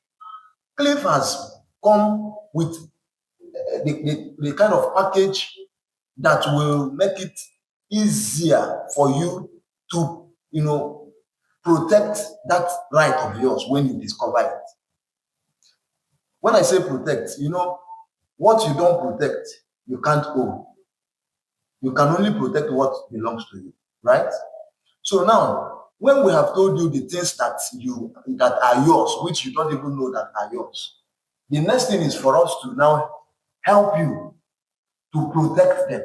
Cliff has come with the kind of package that will make it easier for you to, protect that right of yours when you discover it. When I say protect, what you don't protect, you can't own. You can only protect what belongs to you, right? So now, when we have told you the things that are yours, which you don't even know that are yours, the next thing is for us to now help you to protect them.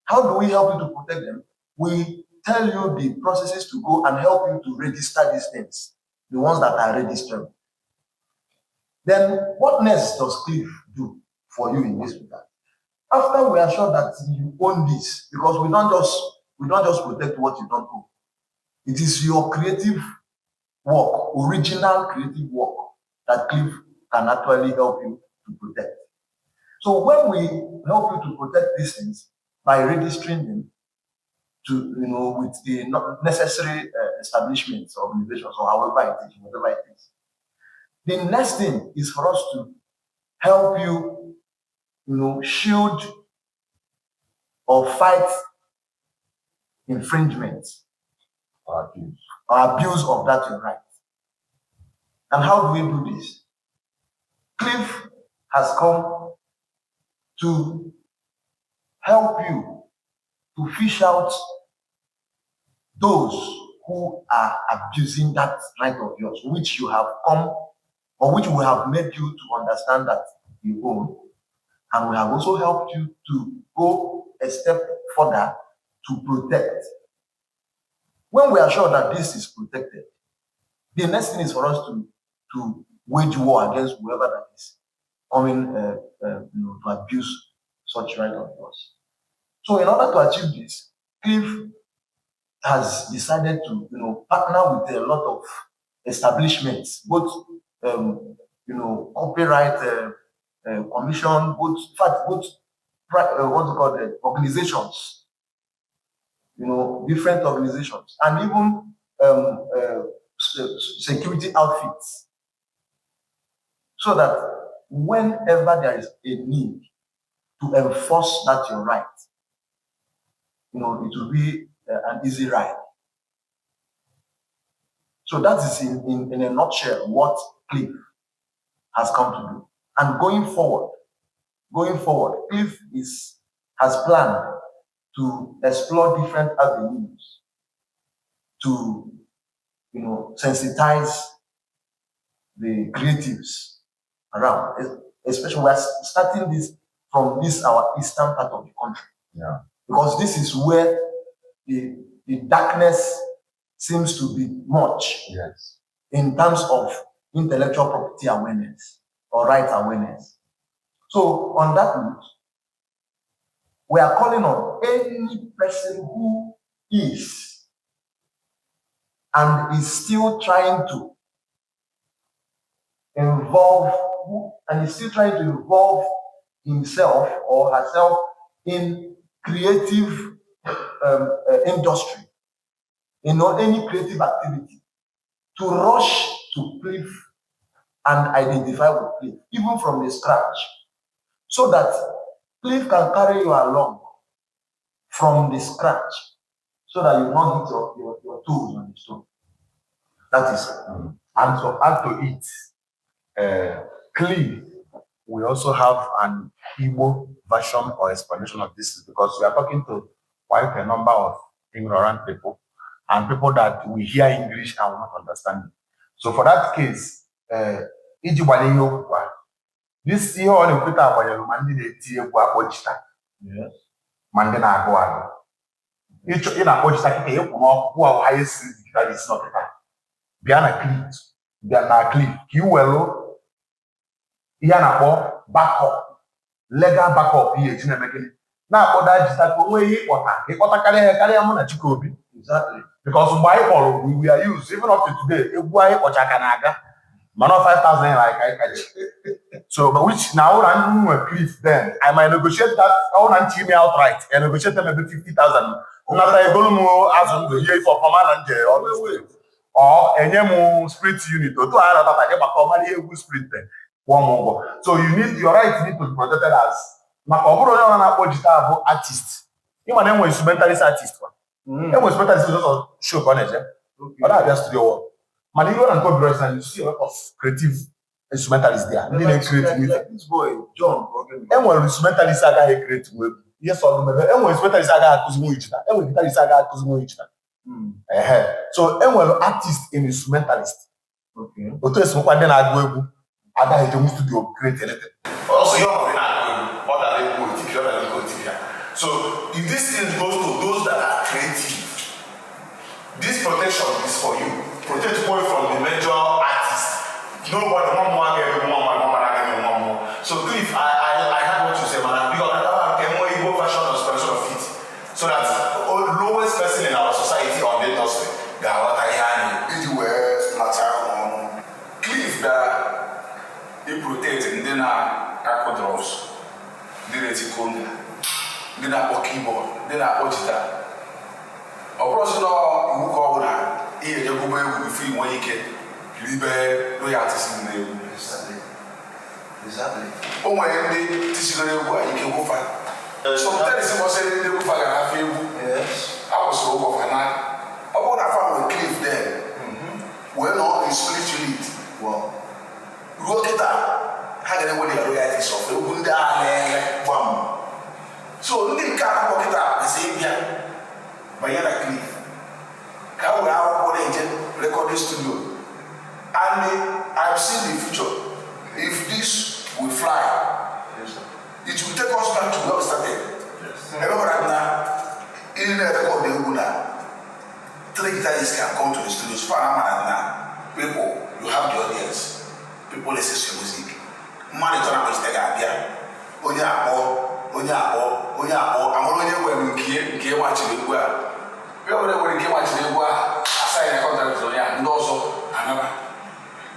How do we help you to protect them? We tell you the processes to go and help you to register these things, the ones that are registered. Then what next does Cliff do for you in this regard? After we are sure that you own this, because we don't just protect what you don't own. It is your creative work, original creative work, that Cliff can actually help you to protect. So when we help you to protect these things by registering them to, with the necessary establishments or organizations or however it is, whatever it is, the next thing is for us to help you, shield or fight infringement or abuse of that your right. And how do we do this? Cliff has come to help you to fish out those who are abusing that right of yours, which you have come, or which we have made you to understand that you own. And we have also helped you to go a step further to protect. When we are sure that this is protected, the next thing is for us to wage war against whoever that is coming to abuse such right of yours. So in order to achieve this, Cliff has decided to partner with a lot of establishments, both copyright commission, both organizations, different organizations, and even security outfits, so that whenever there is a need to enforce that your right, it will be an easy ride. So that is in a nutshell what Cliff has come to do. And going forward, Cliff has planned to explore different avenues to sensitize the creatives around. Especially we are starting this from our eastern part of the country. Yeah. Because this is where the darkness seems to be much. Yes. In terms of intellectual property awareness or rights awareness. So on that note, we are calling on any person who is and is still trying to involve himself or herself in creative industry, any creative activity, to rush to Cliff and identify with Cliff, even from the scratch, so that Cliff can carry you along from the scratch, so that you not hit your toes on the stone. That is, and to add to it, Cliff, we also have an Igbo version or explanation of this, because we are talking to quite a number of ignorant people and people that we hear English and will not understand it. So for that case, this year on the Twitter, yes, Monday na go on. Each in a post like a who are highest that is not Biana Cliff, you will backup, legal backup here, now exactly, because by we are used even up to today, man of 5,000 like so, but which now I'm Cliff, then I might negotiate that on team outright and negotiate them maybe 50,000. Not I go more as on the year for command or any split unit or 200 that I get back on my split then. One more. So you need your rights need to be protected as artist. You my name was instrumentalist artist. Instrumentalist is also show manager. But I just studio work. Manigo and copyright, and you see a lot of creative instrumentalists there. Like this boy, John. And when instrumentalists are going to create web, yes or no, and when instrumentalists are going to Kuzumo Ichina, and when guitarists are going to Kuzumo Ichina. So, and when artists in instrumentalist, okay, but to some point then I go, I got a studio create anything. Also, you're not what are they going to. So, if this thing goes to those that are creative, this protection is for you. Protect boy from the major artists. Nobody more. So Cliff, I heard what you said, man. Because I have a more Igbo version or expression of it. So that the lowest person in our society on the industry, Cliff that he protected, then I drugs, then I keyboard, then I guitar. Of course, no, who call that? Here, you go back with free when you get royalties in the Exactly. Oh, my end, this is a way you can go find. Sometimes it was saying they go find a few. Yes. I was over for night. I want to find a Cliff there. Well, no, it's split unit. Well, look at that. How can anybody royalties of the Bunda and So ndị nke a kpọkịta esi bịa banye na Cliff ka wee akwụkwọ na-eje recording studio, and I've seen the future. If this will fly, it will take us back to where we started. Everybody now, in the record the Uguna, 3 guitarists can come to the studio. So people, you have the audience. People listen to your music. Man, it's not going to get here.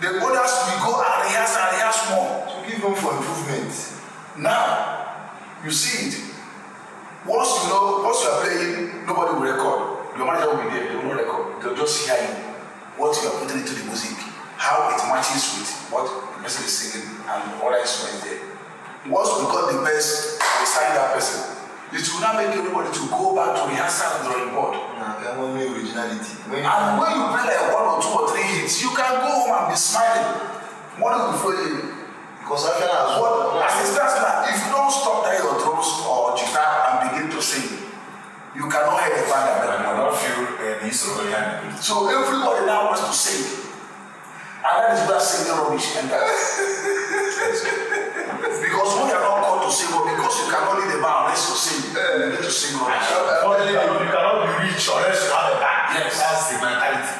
The others will go and rehearse more To give room for improvement. Now, you see it. Once you are playing, nobody will record. Your manager will be there, they will not record. They'll just hear you, what you are putting into the music, how it matches with what the person is singing, and all instruments there. Once we got the best, we sign that person. It will not make everybody to go back to rehearsal drawing board. Originality. And when you play like 1 or 2 or 3 hits, you can go home and be smiling. Money will flow in. Because I feel as But as it stands now, if you don't stop that your drums or guitar and begin to sing, you cannot hear the band. I cannot feel the instrument behind it. So everybody now wants to sing. And that is where singing rubbish enters. Because when you are not called to sing, but because you cannot lead the band unless you sing, you need to sing rubbish. You cannot be rich unless you have a back. Yes. That's the mentality.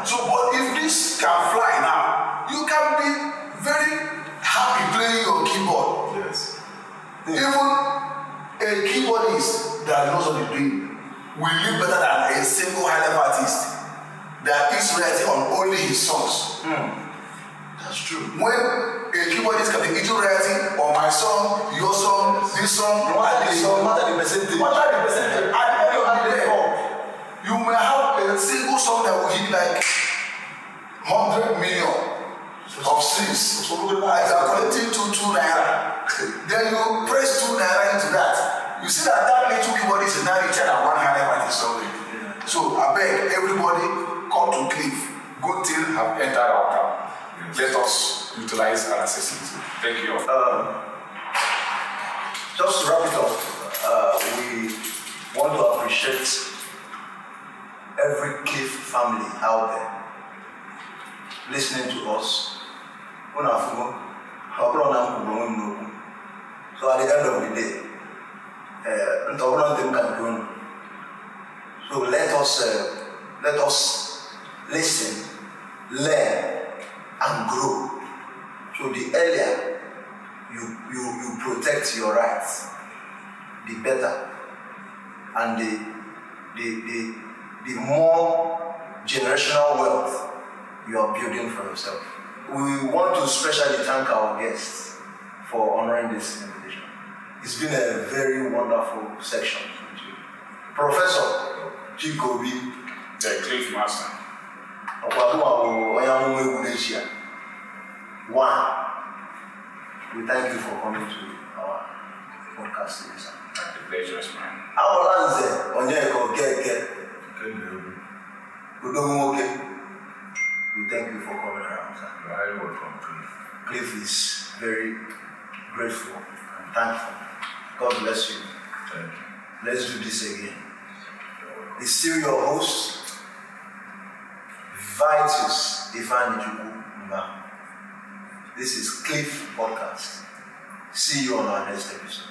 So, but if this can fly now, you can be very happy playing your keyboard. Yes. Even a keyboardist that knows what they're doing will live better than a single high-level artist that is writing on only his songs. That's true. When a keyboardist can be writing on my song, your song, this song, No matter the percentage. at the end of the day, you may have a single song that will hit like 100 million of streams. So you are collecting 2 naira. Then you press 2 naira into that. You see that little keyboardist is now richer than 100 song. So I beg everybody, come to Cliff. Good things have entered our camp. Let us utilize our accessibility. Thank you all. Just to wrap it up, we want to appreciate every Cliff family out there listening to us. So at the end of the day, so let us listen, learn, and grow. So the earlier you protect your rights, the better, and the more generational wealth you are building for yourself. We want to specially thank our guests for honoring this invitation. It's been a very wonderful section. Professor Chikobi, The Cliff Master. One, we thank you for coming to our podcast today, sir. The pleasure is mine. We thank you for coming around, sir. Very welcome. Cliff is very grateful and thankful. God bless you. Thank you. Let's do this again. It's still your host, Vitus Ifanijuku Mba. This is Cliff Podcast. See you on our next episode.